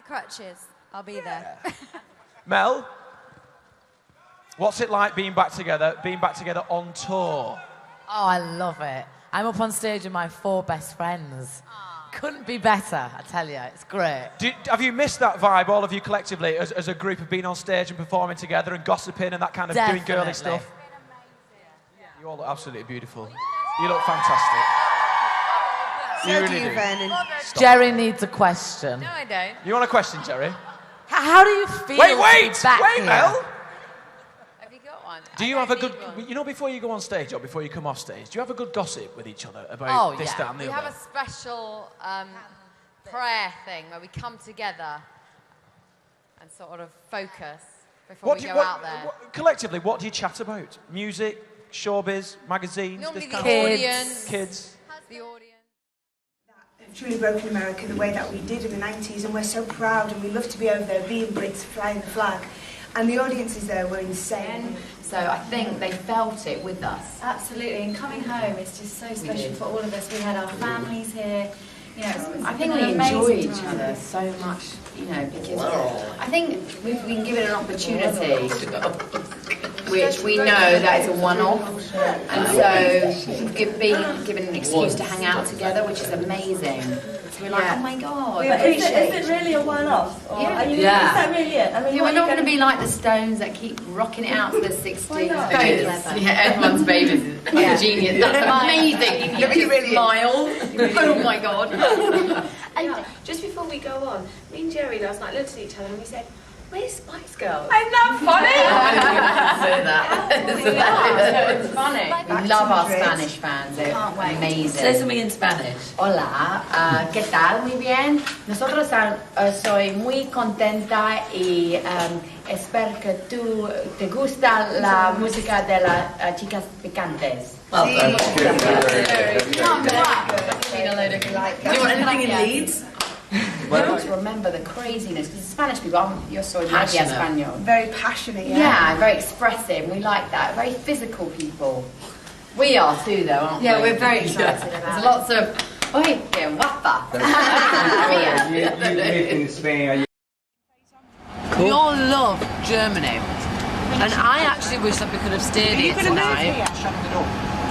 Crutches. I'll be there. Mel, what's it like being back together on tour? Oh, I love it. I'm up on stage with my 4 best friends. Couldn't be better, I tell you. It's great. Have you missed that vibe, all of you collectively, as a group of being on stage and performing together and gossiping and that kind of doing girly stuff? You all look absolutely beautiful. You look fantastic. So you do really you, Vernon. Jerry needs a question. No, I don't. You want a question, Jerry? How do you feel Wait, to be back here? Mel! Have you got one? Do you have a good, you know, before you go on stage or before you come off stage, do you have a good gossip with each other about this, that and the We other? have a special prayer thing where we come together and sort of focus before we go out there. Collectively, what do you chat about? Music, showbiz, magazines? Normally this the kind of audience. Kids. The audience. Truly broken America the way that we did in the 90s, and we're so proud and we love to be over there being Brits flying the flag, and the audiences there were insane. So I think they felt it with us. Absolutely, and coming home is just so special for all of us. We had our families here. You know, I think we enjoy each other so much, you know, because I think we can give it an opportunity. which we know that is a one-off, and so being given an excuse to hang out together, which is amazing. So we're like, oh my god. But is it really a one-off? Yeah. Is that really it? I mean, we're not going to be like the Stones that keep rocking it out to the 60s. Yeah, everyone's favourite is genius. That's amazing. Look at your smile. Oh my god. And just before we go on, me and Geri last night looked at each other and we said, "Where's Spice Girls?" Isn't that funny? Say that. It's funny. We love our Spanish fans. They're amazing. Say something in Spanish. Hola, ¿qué tal? Muy bien. Nosotros soy muy contenta y espero que tú te gusta la música de las chicas picantes. Well done. Do you want anything in Leeds? We want to remember the craziness, because the Spanish people, you're so Passionate. Español. Very passionate, Yeah, very expressive. We like that. Very physical people. We are too, though, aren't we? Yeah, we're very excited about There's it. lots of, oye, qué guapa. You lived in Spain. We all love Germany, and I actually wish that we could have stayed here tonight.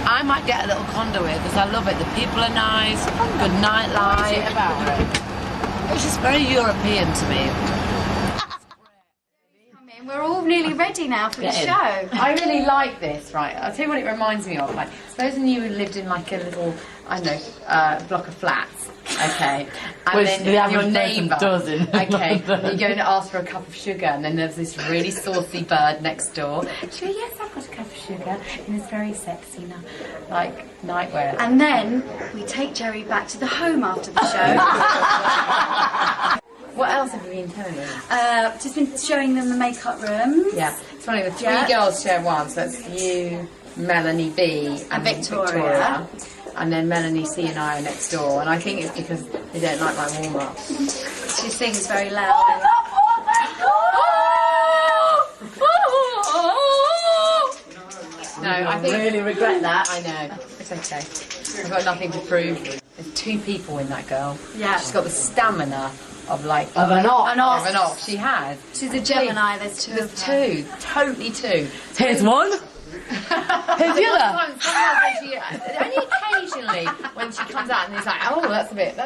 I might get a little condo here because I love it. The people are nice, good nightlife. What is it about it? It's just very European to me. We're all nearly ready now for the Get in. show. I really like this, right? I'll tell you what it reminds me of. Like, supposing you lived in like a little, I don't know, block of flats, okay? And Which then the your average person neighbour, doesn't. okay, you go and ask for a cup of sugar, and then there's this really saucy bird next door. She goes, yes, I've got a cup of sugar, and it's very sexy now, like nightwear. And then we take Geri back to the home after the show. What else have you been telling me? Just been showing them the makeup rooms. Yeah, it's funny, the three Yeah. girls share one, so that's you, Melanie B and Victoria. And then Melanie C and I are next door, and I think it's because they don't like my warm-up. She sings very loud. No, I think really regret that. I know. It's okay. I've got nothing to prove. There's two people in that girl. Yeah. She's got the stamina of like Of an ox. Of an ox. She has. She's a Gemini. There's two of her. There's two. Totally two. Here's one. Here's the other. Sometimes when she, only occasionally when she comes out and it's like, oh, that's a bit.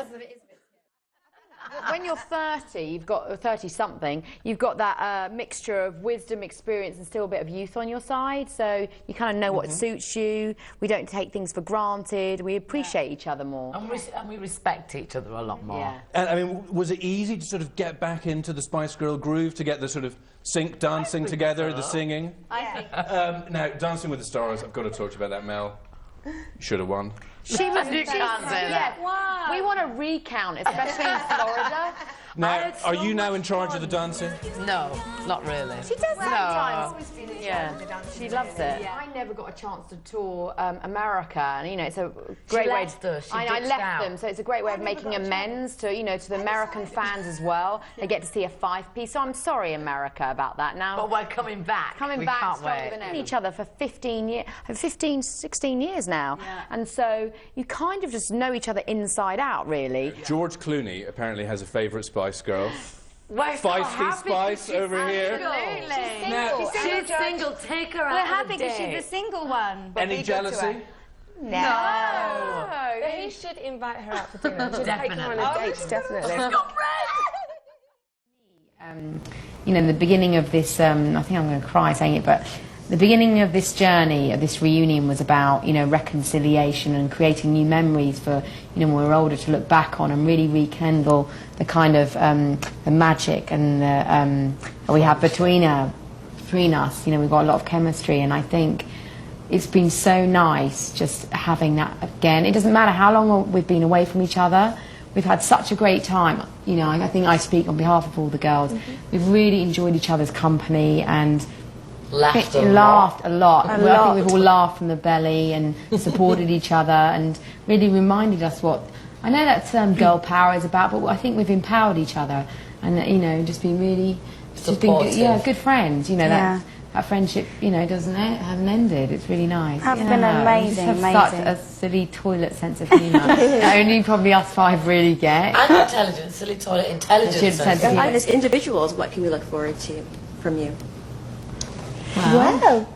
When you're 30, you've got 30-something. You've got that mixture of wisdom, experience, and still a bit of youth on your side. So you kind of know what suits you. We don't take things for granted. We appreciate each other more. And we respect each other a lot more. Yeah. And I mean, was it easy to sort of get back into the Spice Girl groove, to get the sort of sync dancing together, the singing? Now, Dancing with the Stars, I've got to talk to you about that, Mel. You should have won. She was. You can't say that. Yeah. We want to recount, especially in Florida. Now, are you now in charge of the dancing? No, not really. She does sometimes. Yeah, she loves it. I never got a chance to tour America, and you know, it's a great way. I left them, so it's a great way of making amends to to the American fans as well. They get to see a five-piece. So I'm sorry, America, about that. Now, but we're coming back. Coming back stronger than ever. Each other for 16 years now, and so you kind of just know each other inside out, really. George Clooney apparently has a favourite Spice Girl. We're Feisty Spice over here. Absolutely. She's single. Take her out. We're happy on a because date. she's the single one. Any jealousy? No. But he should invite her out for dinner. He should take her on Definitely. a date, definitely. In the beginning of this, I think I'm going to cry saying it, but the beginning of this journey, of this reunion, was about, reconciliation and creating new memories for, when we're older to look back on and really rekindle the kind of the magic and that we have between us. We've got a lot of chemistry, and I think it's been so nice just having that again. It doesn't matter how long we've been away from each other. We've had such a great time. I think I speak on behalf of all the girls. We've really enjoyed each other's company and laughed a lot. I think we've all laughed from the belly and supported each other and really reminded us what I know that's girl power is about, but I think we've empowered each other and just been really supportive. Good friends. That friendship, hasn't ended. It's really nice. Have been amazing, we just have such a silly toilet sense of humour. that only probably us five really get. And intelligence, silly toilet intelligence. And as individuals, what can we look forward to from you? Well.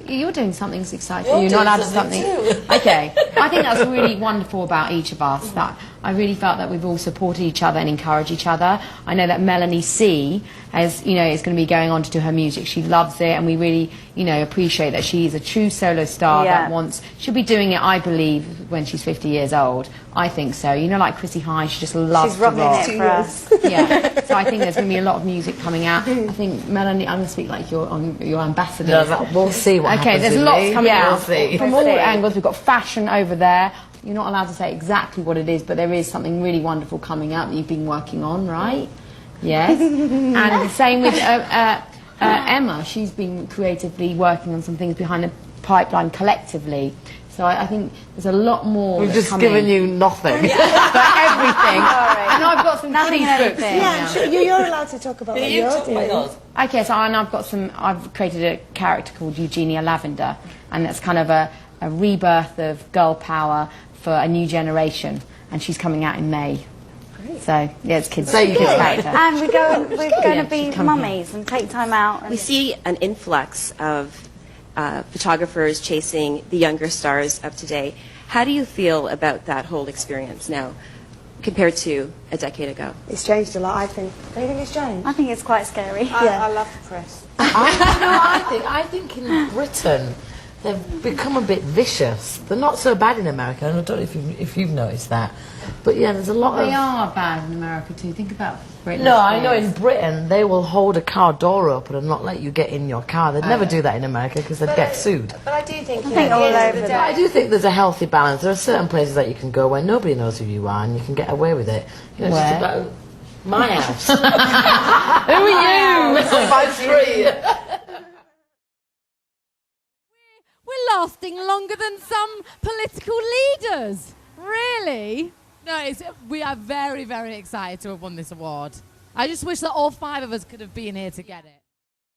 You're doing something exciting. You're not allowed to do something. Okay. I think that's really wonderful about each of us. That I really felt that we've all supported each other and encouraged each other. I know that Melanie C, as you know, is going to be going on to do her music. She loves it, and we really, you know, appreciate that she is a true solo star that wants. She'll be doing it, I believe, when she's 50 years old. I think so. You know, like Chrissy Hynde, she just loves to rock. It for us. Yeah. So I think there's going to be a lot of music coming out. I think Melanie, I'm going to speak like your ambassador. No, we'll see what happens. Okay, there's lots coming out We'll from all angles. We've got fashion over there. You're not allowed to say exactly what it is, but there is something really wonderful coming out that you've been working on, right? Yes. And the same with Emma. She's been creatively working on some things behind the pipeline collectively. So I think there's a lot more. We've just given you nothing. But everything. And I've got some kids books. Yeah, sure, you're allowed to talk about what you're doing. Okay, so I've created a character called Eugenia Lavender, and that's kind of a rebirth of girl power for a new generation, and she's coming out in May. Great. So yeah, it's kids' character. And we're going to be mummies and take time out. We see an influx of photographers chasing the younger stars of today. How do you feel about that whole experience now compared to a decade ago? It's changed a lot, I think. Don't you think it's changed? I think it's quite scary. I love the press. I think in Britain they've become a bit vicious. They're not so bad in America, and I don't know if you've noticed that. But yeah, there's a lot of... They are bad in America too. Think about Britain. No, I know in Britain they will hold a car door open and not let you get in your car. They'd never do that in America because they'd get sued. But I do think... I do think there's a healthy balance. There are certain places that you can go where nobody knows who you are and you can get away with it. You know, it's just about my house. Who are you? My street. We're lasting longer than some political leaders. Really? No, we are very, very excited to have won this award. I just wish that all 5 of us could have been here to get it.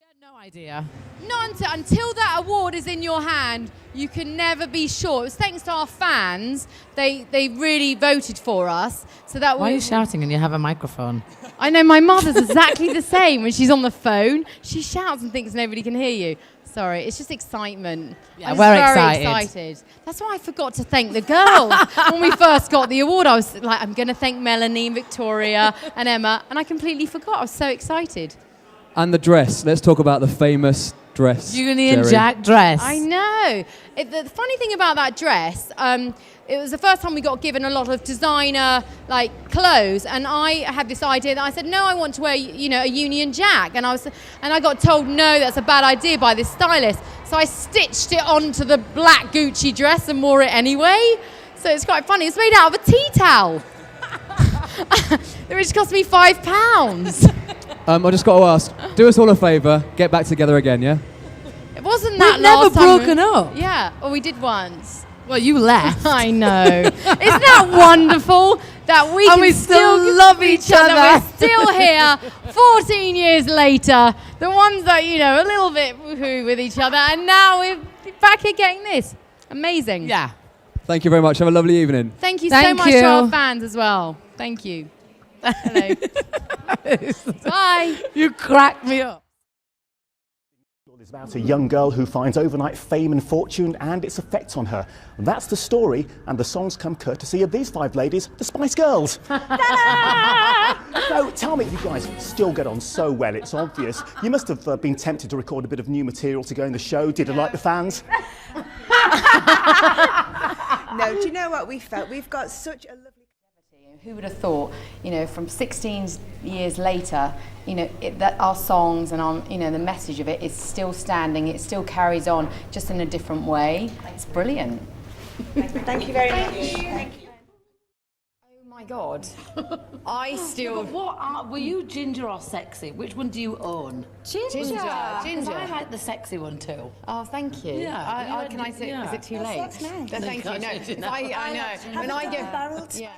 I had no idea. Not until that award is in your hand, you can never be sure. It was thanks to our fans. They really voted for us. So that Why are you shouting and you have a microphone? I know, my mother's exactly the same. When she's on the phone, she shouts and thinks nobody can hear you. Sorry, it's just excitement. Yeah, I'm we're very excited. That's why I forgot to thank the girls. When we first got the award, I was like, I'm going to thank Melanie, Victoria and Emma, and I completely forgot. I was so excited. And the dress. Let's talk about the famous dress. Union Geri. Jack dress. I know. The funny thing about that dress, it was the first time we got given a lot of designer clothes, and I had this idea that I said, no, I want to wear a Union Jack, and I got told no, that's a bad idea by this stylist. So I stitched it onto the black Gucci dress and wore it anyway. So it's quite funny. It's made out of a tea towel, which cost me £5. I just got to ask, do us all a favour, get back together again, yeah? It wasn't that We've never last time. broken up. Yeah, well, we did once. Well, you left. I know. Isn't that wonderful that we can still love each other? We're still here 14 years later. The ones that, a little bit woohoo with each other, and now we're back here getting this. Amazing. Yeah. Thank you very much. Have a lovely evening. Thank you so much to our fans as well. Thank you. Hello. Bye. You cracked me up. It's about a young girl who finds overnight fame and fortune and its effects on her. That's the story, and the songs come courtesy of these 5 ladies, the Spice Girls. So tell me, you guys still get on so well, it's obvious. You must have been tempted to record a bit of new material to go in the show. Did it like the fans? No, do you know what we felt? We've got such a lovely... Who would have thought, from 16 years later, that our songs and our, the message of it is still standing, it still carries on, just in a different way. It's brilliant. Thank you very much. Thank you. Oh my God. I still... Were you ginger or sexy? Which one do you own? Ginger. I like the sexy one too. Oh, thank you. Yeah. Can I say, is it too late? That's nice. No, thank you. No, I know. When I get... Yeah.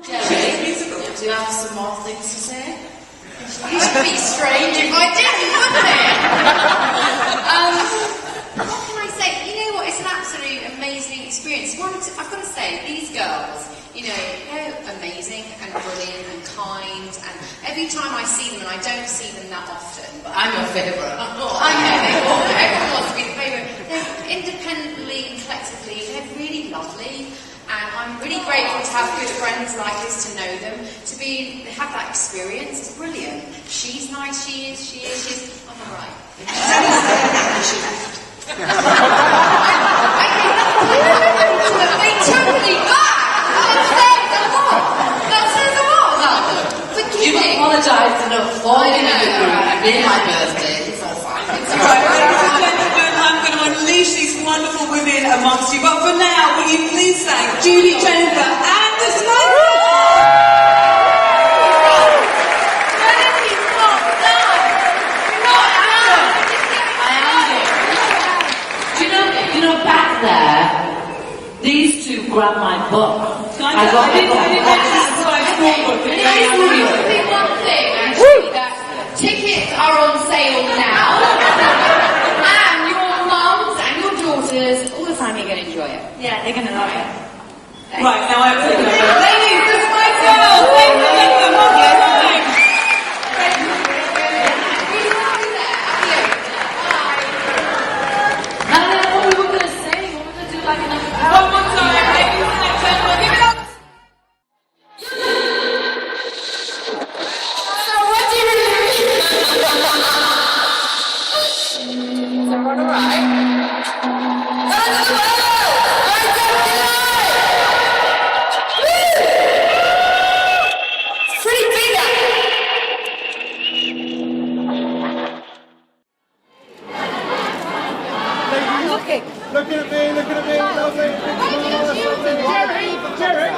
Geri, do you have some more things to say? It would be strange if I didn't, wouldn't it? What can I say? You know what? It's an absolute amazing experience. I've got to say, these girls, you know, they're amazing and brilliant and kind, and every time I see them, and I don't see them that often, but I'm your favourite. I know, everyone wants to be the favourite. They're independently and collectively, they're really lovely, and I'm really grateful to have good friends like this, to know them, to have that experience. It's brilliant. She's nice, she is. I'm alright. She left. They took me back! That says a lot about them. You've apologised enough for me. It's been my birthday. It's all fine. Ladies and gentlemen, I'm going to unleash these wonderful women amongst you. But for now, will you please thank Judy, Jennifer, and the Smoker? You know, back there, these two grabbed my book. I got the book. It is really one thing, actually, that tickets are on sale now, and your mums and your daughters, all the family are going to enjoy it. Yeah, they're going to love it. Thanks. Right, now I have to go. Ladies, this is my girl. Thank you. One more time, ladies and gentlemen, give it up. Is everyone alright? Look at me, lovely. Jerry, I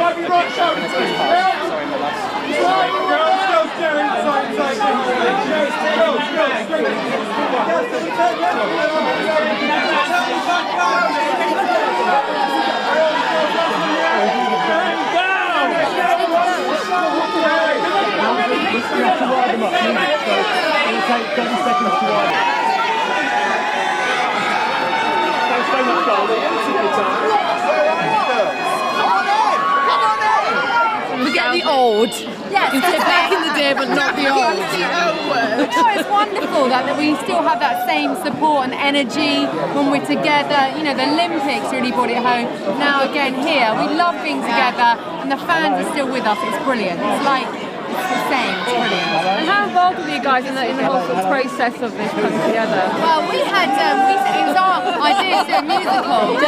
want you right shoulder. Sorry, my love. Go, Jerry. We have to ride them up. So it'll take 30 seconds to ride them. Thanks so much, darling. Forget the old. Yes, you said back in the day, but not the old. No, it's wonderful that we still have that same support and energy when we're together. You know, the Olympics really brought it home. Now again here, we love being together, and the fans are still with us. It's brilliant. It's like it's the same. It's brilliant. And how involved were you guys in the whole sort of process of this coming together? Well, we had it was our idea to do a musical.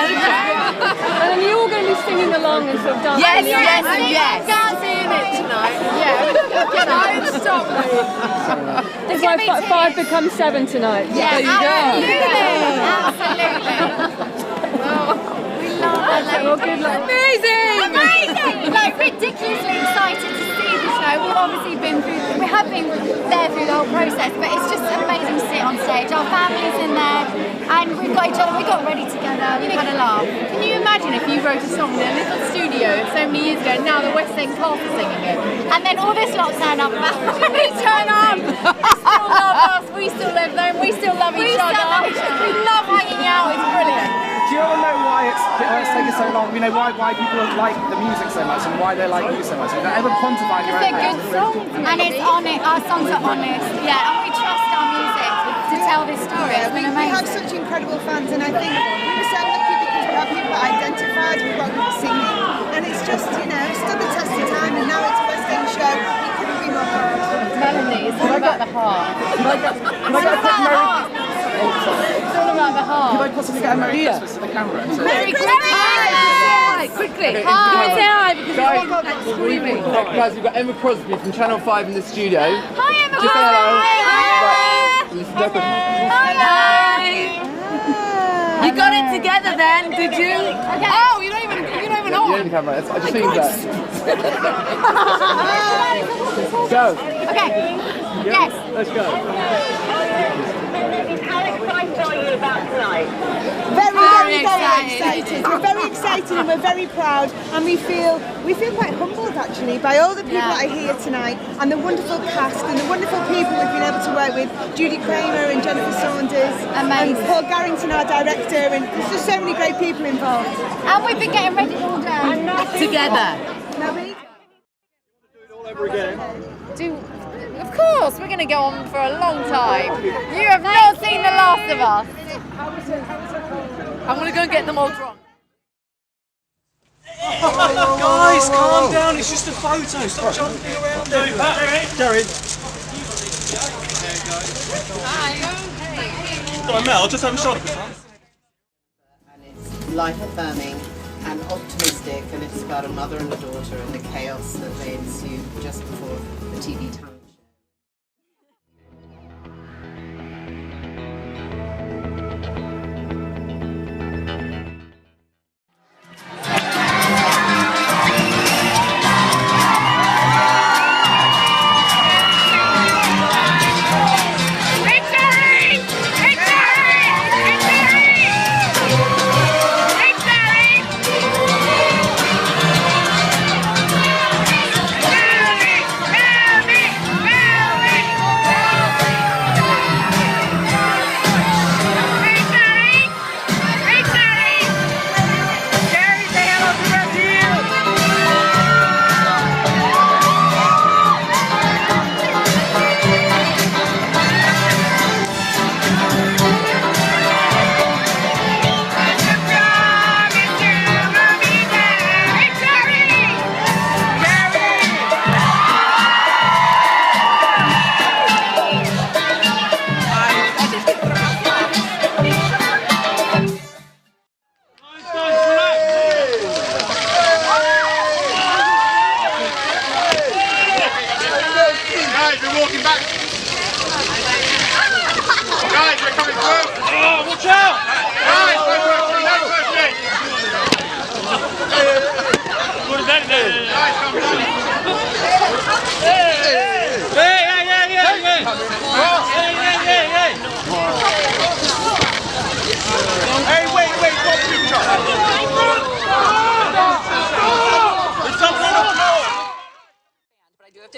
And then you're all going to be singing along and sort of dancing. Yes. Dancing in it tonight. Yeah. Don't stop me. It's like 5 becomes 7 tonight. Yeah, there you go. We love it. Well, good luck. Amazing! Like, ridiculously excited to see the show. We've obviously we have been there through the whole process, but it's just amazing to see it on stage. Our family's in there, and we've got each other, we got ready together, we've had a laugh. Can you imagine if you wrote a song in a little studio so many years ago, and now the West End cast are singing it? And then all this lot turn up, we turn up, they still love us, we still love them, we still love each other. We love hanging out, it's brilliant. Do you ever know why it's taken so long? You know, why people like the music so much and why they like you so much? Have you ever quantified your own good songs. And it's honest, our songs are honest, yeah, and we trust our music to tell this story. It's been amazing. We have such incredible fans, and I think we're so lucky because we have people identified with what we're singing, and it's just, you know, stood the test of time, and now it's a West End show. We couldn't be more proud. Melanie, it's all about the heart. It's all about the heart. Could I possibly get a Merry Christmas to the camera? Merry Christmas! Quickly. Hi. Say hi because Guys, we've got that screaming. Guys, we've got Emma Crosby from Channel 5 in the studio. Hi, Emma Just say hello. Hi. You got it together then, did you? Okay. Oh, you're not even on. You're in the camera. I just think that. Go. Okay. Yes. Let's go. Very excited. We're very excited and we're very proud, and we feel quite humbled actually by all the people that are here tonight, and the wonderful cast and the wonderful people we've been able to work with, Judy Kramer and Jennifer Saunders, and Paul Garrington, our director, and there's just so many great people involved. And we've been getting ready all day. Together. Of course, we're going to go on for a long time. You have not seen The Last of Us. I'm going to go and get them all drunk. Guys, calm down. It's just a photo. Stop jumping around. Geri. Sorry, Mel. Just have a shot. Life-affirming and optimistic, and it's about a mother and a daughter and the chaos that they ensue just before the TV time.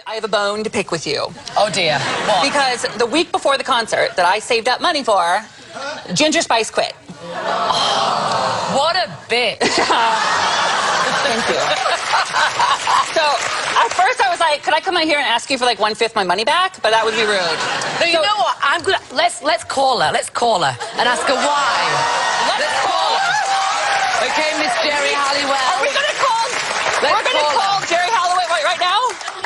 I have a bone to pick with you. Oh dear. What? Because the week before the concert that I saved up money for, Ginger Spice quit. What a bitch. Thank you. So at first I was like, could I come out here and ask you for like 1/5 my money back? But that would be rude. No, you know what? I'm gonna let's call her. Let's call her and ask her why. Let's call her. Okay, Miss Geri Halliwell. Are we gonna call? We're gonna call Geri Halliwell right now?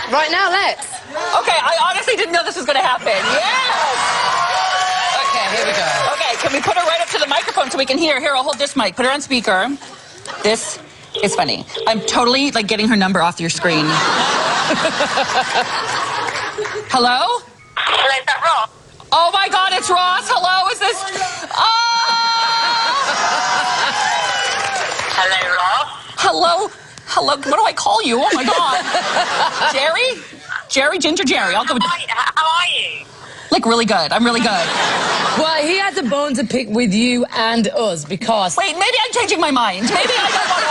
Right now, let's. Okay, I honestly didn't know this was gonna happen. Yes. Okay, here we go. Okay, can we put her right up to the microphone so we can hear? Here, I'll hold this mic. Put her on speaker. This is funny. I'm totally like getting her number off your screen. Hello? Hello, is that Ross? Oh my God, it's Ross. Hello, is this? Oh! Hello, Ross. Hello. Hello. What do I call you? Oh my God. Geri? Geri, Ginger Geri. I'll go with. How are you? Like really good. I'm really good. Well, he has a bone to pick with you and us because. Wait, maybe I'm changing my mind. Maybe I don't want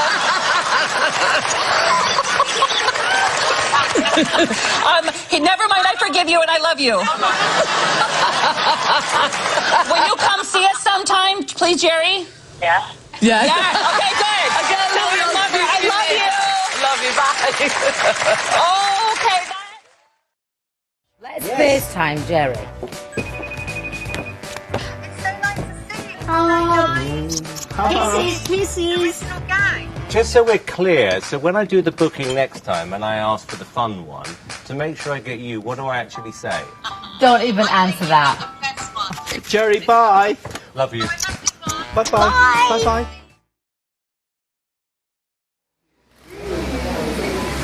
to. Never mind. I forgive you and I love you. Will you come see us sometime, please, Geri? Yeah. Yeah. Yeah. Okay, good. Okay, I love you. I love you. Love you. Bye. Oh, okay. Let's FaceTime Geri. Kisses. Just so we're clear, so when I do the booking next time and I ask for the fun one, to make sure I get you, what do I actually say? Don't even answer that. Geri, bye. Love you. Bye-bye. Bye-bye.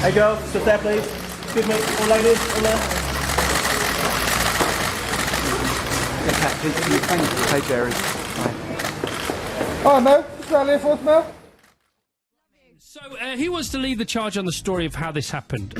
Hey girls, sit there please. Excuse me, all ladies, all there. Hey, Geri. Hi, Mel. Is that here for us, Mel? So who wants to lead the charge on the story of how this happened?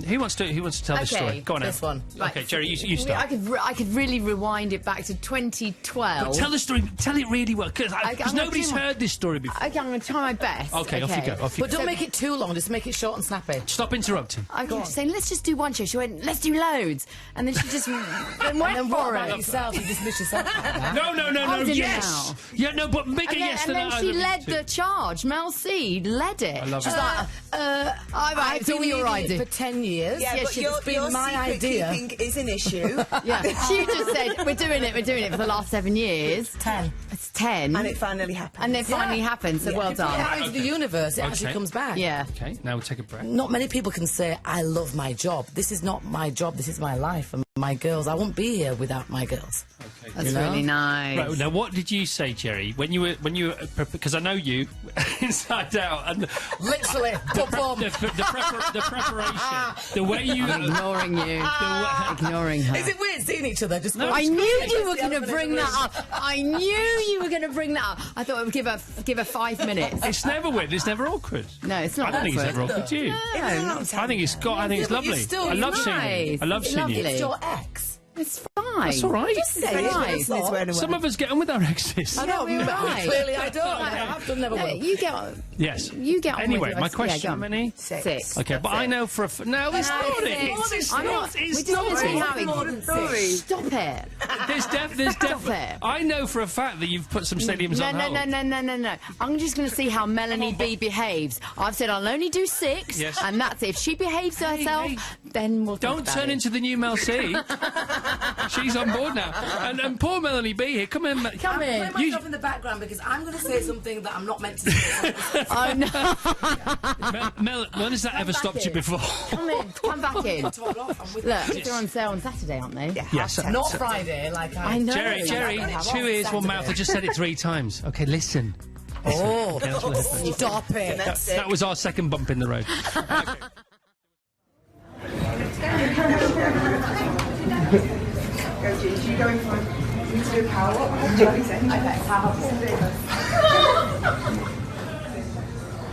Who wants to tell this story? Go on, this one. Okay, Geri, you start. I could really rewind it back to 2012. But tell the story. Tell it really well, because nobody's heard this story before. Okay, I'm going to try my best. Okay, off you go. But don't make it too long. Just make it short and snappy. Stop interrupting. I kept saying, let's just do one show. She went, let's do loads. And then she just went for it. Yourself, you dismiss yourself like that. No, yes. Yeah, no, but make a yes. And then she led the charge. Mel C led it. I love She's it. like, It's all your idea. for 10 years. Yeah, but it's been my idea. keeping is an issue. Yeah, she just said, we're doing it for the last 7 years. 10. It's 10. And it finally happened. And it finally happened, so well Put it out done. into the universe, it actually comes back. Yeah. Okay, now we'll take a breath. Not many people can say, I love my job. This is not my job, this is my life and my girls. I wouldn't be here without my girls. Okay. That's really nice. Right, now, what did you say, Geri, when you were because I know you inside out, and literally, the preparation, the way you I'm ignoring you, ignoring her. Is it weird seeing each other? Just I knew you were going to bring that up. I knew you were going to bring that up. I thought I would give her 5 minutes. It's never weird. It's never awkward. No, it's not. I don't think it's ever awkward. Do you? No. I think it's got. I think it's lovely. I love seeing you. I love seeing you. It's your ex. It's fine. That's all right. Just say it. Some of us get on with our exes. I know, right. clearly I don't. I have to never will. You get on. Yes. You get on. Anyway, with my us. question: Yeah, how many? 6. Okay, but I know for a no, it's not it. I'm not. It's We just want to see how not. it. Stop it. There's definitely. I know for a fact that you've put some stadiums on hold. No. I'm just going to see how Melanie B behaves. I've said I'll only do 6, Yes. and that's it. If she behaves herself, then we'll. Don't turn into the new Mel C. She's on board now. And poor Melanie B here. Come in. Come in. I play myself in the background because I'm going to say something that I'm not meant to say. Oh no. Mel, when has that ever stopped you before? Come in. Come back in. Look, they're on sale on Saturday, aren't they? Yes. Not Friday, like I know. Jerry, 2 ears, 1 mouth. I just said it 3 times. Okay, listen. Oh, Listen. stop it. That was our second bump in the road. Go, Gigi, you go in front. You need to do a power walk. Okay, power walk.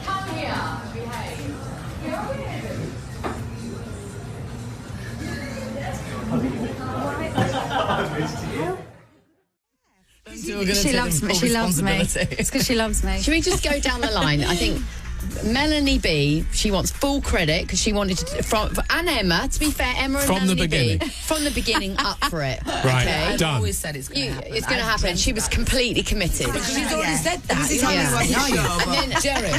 Come here. Behave. She loves me. She loves me. It's because she loves me. Should we just go down the line? I think Melanie B, she wants full credit because she wanted to, and Emma, to be fair, Emma and From the Melanie B, beginning. from the beginning, up for it. Right, okay? I've done. always said it's going to happen. It's going to happen. She was completely committed. She's already said that. This is how Yeah. we run the show. And then Jerry,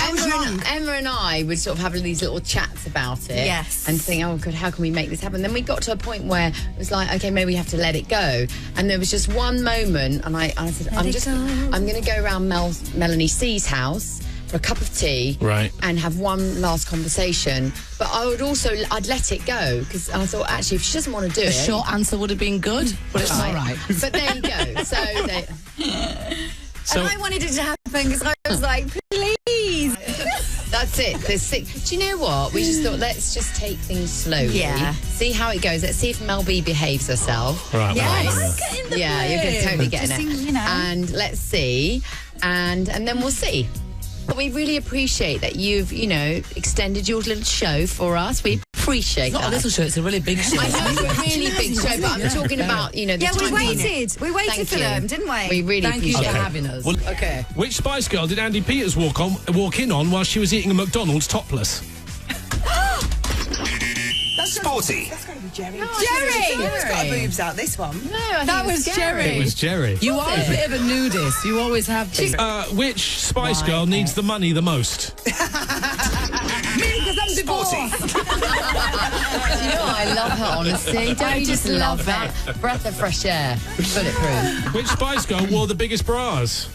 Emma and I would sort of have these little chats about it. Yes. And think, oh God, how can we make this happen? Then we got to a point where it was like, okay, maybe we have to let it go. And there was just one moment, and I said, I'm going to go around Melanie C's house for a cup of tea, Right. and have one last conversation. But I'd let it go because I thought actually if she doesn't want to do a it, short answer would have been good, but it's all right. But there you go. So So- And I wanted it to happen because I was like, please. that's it. There's 6. Do you know what? We just thought let's just take things slowly. Yeah. See how it goes. Let's see if Mel B behaves herself. Right. Yes. Get in the Yeah, you're mood. totally getting Just it. seem, you know. And let's see, and then we'll see. But we really appreciate that you've, extended your little show for us. We appreciate It's not that. a little show, it's a really big show. I know it's a really big show, but I'm talking about, the Yeah, we timing. waited. We waited Thank for you. them, didn't we? We really Thank you appreciate for it. having us. Well, Okay. Which Spice Girl did Andy Peters walk in on while she was eating a McDonald's topless? Sporty. That's going to be Jerry. Jerry! It's got boobs out, this one. No, I think That it was Jerry. It was Jerry. You are a bit of a nudist. You always have been. Which Spice Girl needs the money the most? Me, because I'm divorced. I love her honesty. Don't you just love that? Breath of fresh air. Bulletproof. Which Spice Girl wore the biggest bras?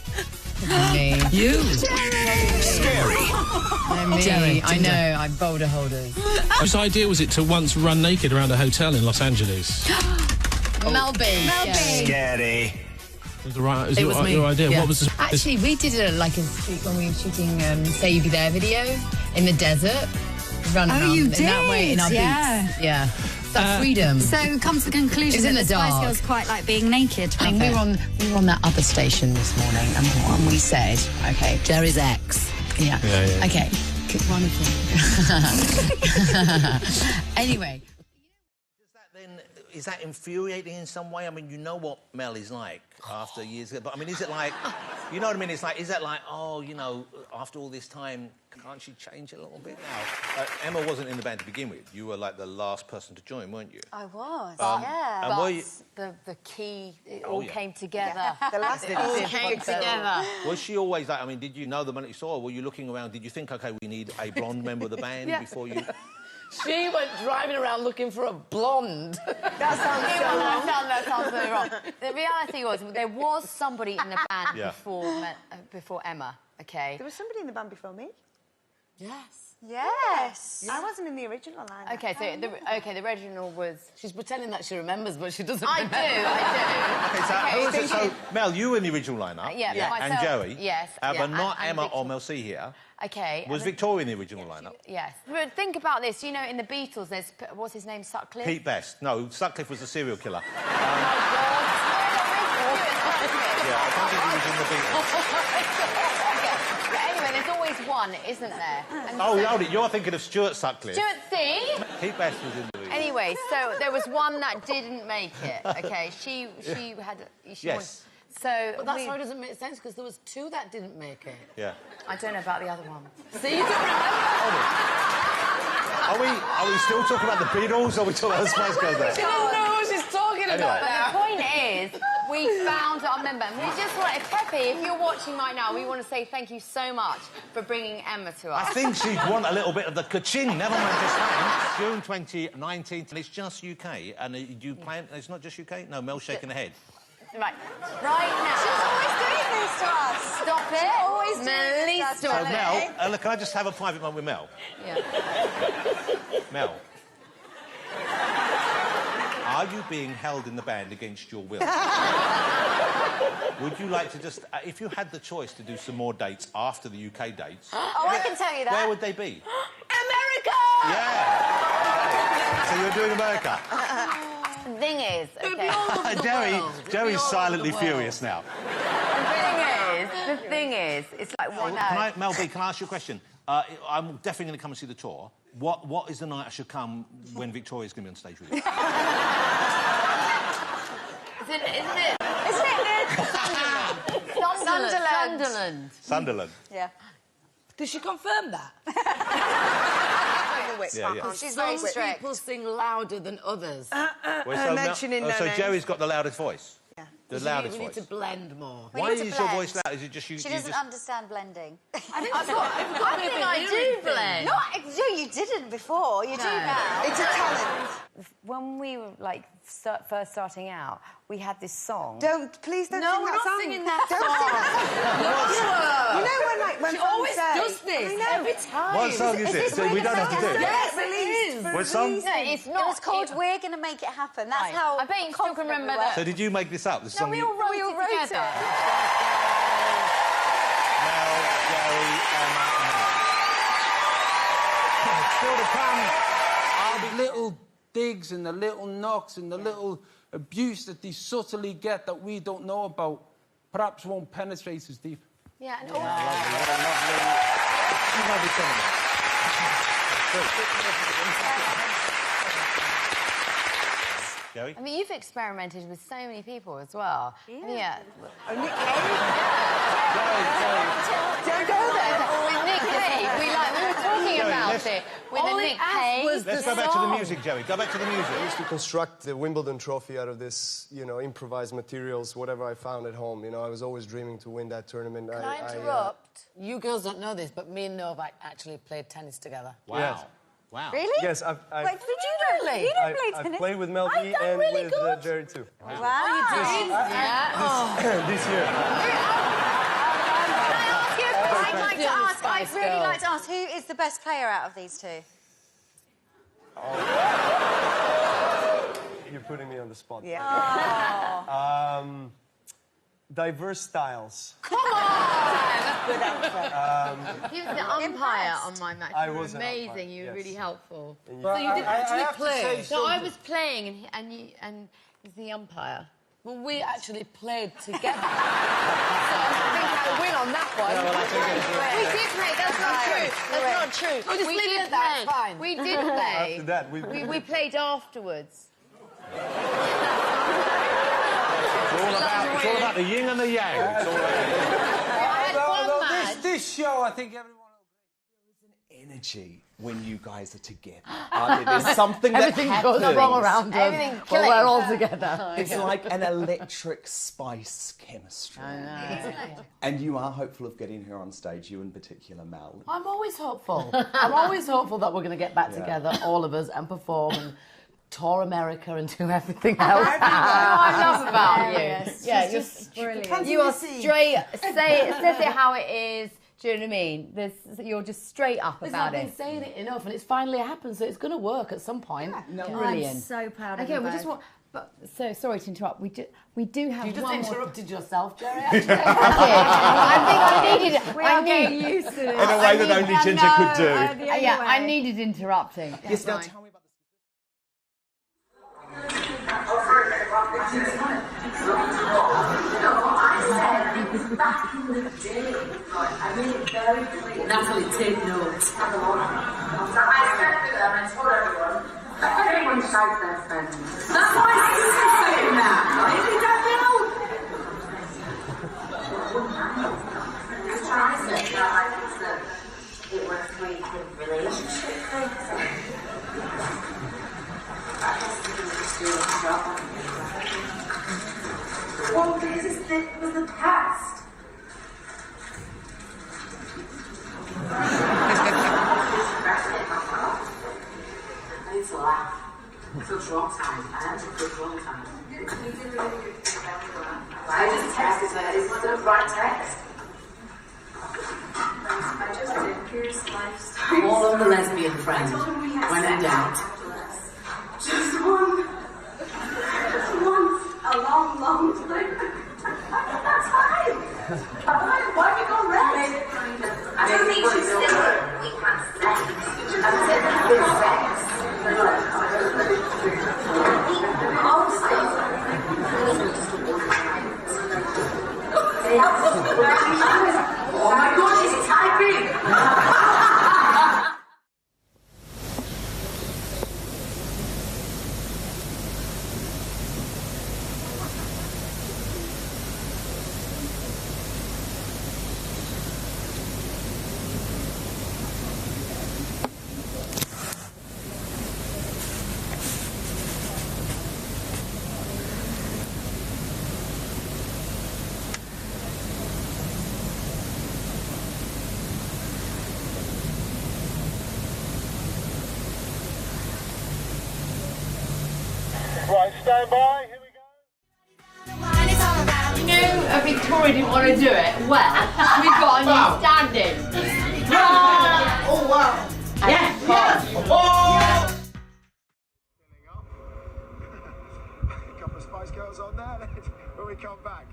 Me. You. Scary. Me. Jerry, I know, I'm boulder holders. Whose idea was it to once run naked around a hotel in Los Angeles? Mel B. Scary. It was It was me. your idea. Yeah. What was the... Actually, we did a street when we were shooting Say You Be There video in the desert. Run around you in that way in our did, yeah. boots. Yeah. It's that freedom. So come to the conclusion It's in that the the Spice dark. Girls quite like being naked. I mean, we were on that other station this morning, and we said, okay, Jerry's ex. yeah, Yeah. okay, wonderful. Anyway. Is that infuriating in some way? I mean, you know what Mel is like. after years ago. But I mean, is it like, you know what I mean? It's like, is that like, oh, you know, after all this time, can't she change a little bit now? Emma wasn't in the band to begin with. You were like the last person to join, weren't you? I was, yeah. And but were you... the key, it all came together. Yeah. The last it all came together. Was she always like, I mean, did you know the minute you saw her? Were you looking around? Did you think, OK, we need a blonde member of the band before you... She went driving around looking for a blonde. That sounds very wrong. The reality was, there was somebody in the band before Emma, OK? There was somebody in the band before me. Yes. Yes. I wasn't in the original line. OK, so the original was... She's pretending that she remembers, but she doesn't remember. OK, so, who was it? So, Mel, you were in the original lineup. Myself, and Joey. Yes. But not Emma or Mel C here. OK. Was Victoria in the original lineup? Yes. But think about this, you know, in the Beatles, there's... What's his name, Sutcliffe? Pete Best. No, Sutcliffe was the serial killer. Oh, my God. Yeah, I don't think he was in the Beatles. But anyway, there's always one, isn't there? And hold it. You're thinking of Stuart Sutcliffe. Stuart C? Pete Best was in the Beatles. Anyway, so there was one that didn't make it, OK? She had... Yes. So... But that's why it doesn't make sense, because there was 2 that didn't make it. Yeah. I don't know about the other one. See, you don't remember? Are we still talking about the Beatles, or are we talking about the Spice Girls there? She doesn't know what she's talking about now. The point is, we found our member, and we just want... Pepe, if you're watching right now, we want to say thank you so much for bringing Emma to us. I think she'd want a little bit of the ka-ching, never mind just that. June 2019, and it's just UK, and you plan... It's not just UK? No, Mel's shaking her head. Right now. She's always doing this to us. Stop it. Always doing this to us. So, Mel, can I just have a private moment with Mel? Yeah. Mel. Are you being held in the band against your will? Would you like to just... if you had the choice to do some more dates after the UK dates... I can tell you that. Where would they be? America! Yeah! So you're doing America? The thing is... Jerry's silently furious now. The thing is, it's like one night... Mel B, can I ask you a question? I'm definitely going to come and see the tour. What is the night I should come when Victoria's going to be on stage with you? Isn't it? Sunderland. Yeah. Did she confirm that? She's very Some strict. people sing louder than others. So Jerry's got the loudest voice? Yeah. The loudest We need voice? to blend more. Why is your voice loud? Is it just you... She doesn't understand blending. I think I do blend. You didn't before. You do now. It's a talent. When we were first starting out, we had this song. Please don't No, sing we're that not song. singing that Don't song. sing that song. You know when she always does this I know. every time. What song is it? So we don't have to do it? Yes, it is. What song? No, it's not. It was called We're Gonna Make It Happen. That's how. I bet you still can remember that. So did you make this up? This song we all wrote it together. Mel, Geri, Emma, Still to come are the little digs and the little knocks and the little abuse that they subtly get that we don't know about. Perhaps won't penetrate as deep. Yeah, and Geri? I mean, you've experimented with so many people as well. Yeah. Oh, Nick Cave? Don't go there. With Nick Cave, we were talking about it. With All Nick it asked was Cave. Let's go back to the music, Jerry. Go back to the music. I used to construct the Wimbledon trophy out of this, improvised materials, whatever I found at home. I was always dreaming to win that tournament. Can I interrupt? You girls don't know this, but me and Novak actually played tennis together. Wow. Yes. Wow. Really? Yes, Wait, did you really? You don't play tennis? I've played with Mel B and really with Geri too. Wow. Oh, you did? This year. I'd really like to ask, who is the best player out of these two? You're putting me on the spot. Yeah. Diverse styles. Come on! Good answer. He was the umpire on my match. I You were was an amazing. umpire, You were yes. really helpful. So you didn't actually play? No, I was playing, and he's the umpire. Well, we actually played together. So I think I win on that one. We did play. That's not true. That's not true. Oh, just we leave it did at that, play. it's fine. We did play. After that, we played afterwards. It's all about the yin and the yang. It's all right. Although this show, I think everyone... Energy when you guys are together. There's something that Everything happens. goes wrong around us. But we're all together. It's like an electric spice chemistry. I know. And you are hopeful of getting her on stage, you in particular, Mel. I'm always hopeful. I'm always hopeful that we're going to get back Yeah. together, all of us, and perform and tour America and do everything else. I love about you. Yeah, you're brilliant. You are straight. Says it how it is. Do you know what I mean? You're just straight up about it. I've been saying it enough, and it's finally happened, so it's going to work at some point. No, Brilliant. I'm so proud of Okay, you we both. just want. But so sorry to interrupt. We do have. You just one more. interrupted yourself, Jerry. I think I needed. We are getting used to this. In a way that only Ginger could do. Yeah, I needed interrupting. Yes, now tell me about Natalie, take notes. Everyone shouts their friends. That's why Susan's saying that. You don't know. It works for your relationship. Well, this was the past. I need to laugh. I feel traumatized. I actually feel traumatized. I just texted her. Is this the right text? I just did. Here's lifestyle. All of the lesbian friends. When in doubt. Just one. A long, long time. That's fine. Why have you gone red? I don't think she's still. We can't say. I said good sex. Oh my God, she's typing. Right, stand by. Here we go. You know, Victoria didn't want to do it. Well, we've got a new stand-in. Oh, wow. Yeah. Oh! A couple of Spice Girls on there when we come back.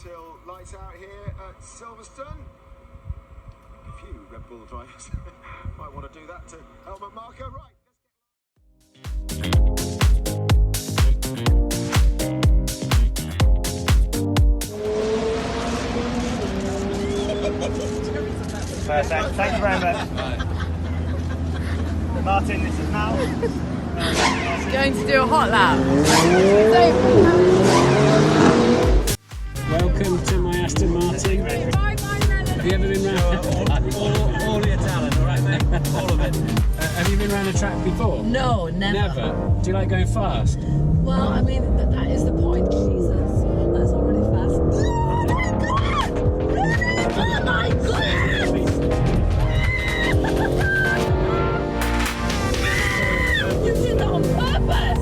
Till lights out here at Silverstone. A few Red Bull drivers might want to do that to helmet marker. Right. Perfect. Thank you very much. Martin, this is Mal. He's going to do a hot lap. Welcome to my Aston Martin. Have you ever been round? All your talent, all right, mate? All of it. Have you been round a track before? No, never. Never? Do you like going fast? Well, I mean, that is the point. Jesus, that's already fast. Oh my God! You did that on purpose!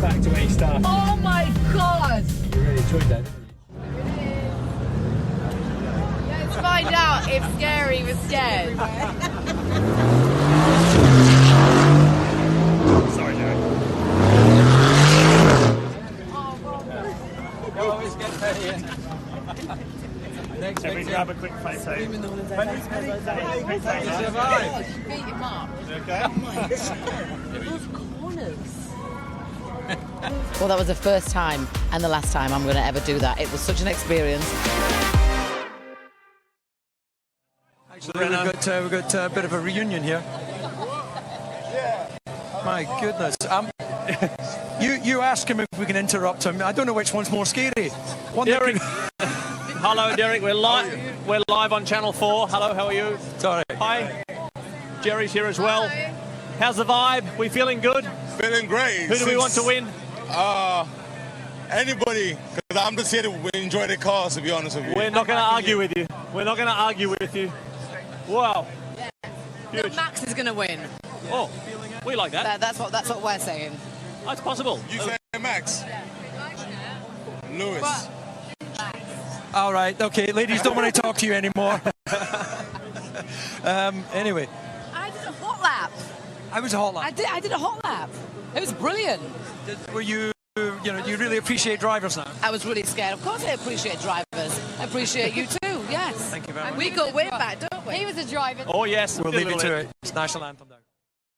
Back to where you started. Oh my God! You really enjoyed that, didn't you? Let's find out if Geri was scared. Sorry, Jerry. Oh, Let's get ready. Next, Can we grab a quick photo? You beat him up. Okay. Well, that was the first time and the last time I'm going to ever do that. It was such an experience. Actually, we've got a bit of a reunion here. My goodness. You ask him if we can interrupt him. I don't know which one's more scary. Derek. Hello, Derek. We're live on Channel 4. Hello, how are you? Sorry. Hi. Geri's here as well. Hello. How's the vibe? We feeling good? Feeling great. Who do we want to win? Anybody, because I'm just here to enjoy the cars, to be honest with you. We're not going to argue with you. We're not going to argue with you. Wow. No, Max is going to win. Oh, we like that. That's what we're saying. That's possible. You say Max? Lewis. All right, okay, ladies don't want to talk to you anymore. Anyway. I did a hot lap. I was a hot lap. I did a hot lap. It was brilliant. Were you you really appreciate drivers now? I was really scared. Of course I appreciate drivers. I appreciate you too, yes. Thank you very much. We got way back, don't we? He was a driver. Oh, yes. We'll leave you to it. It's National Anthem now.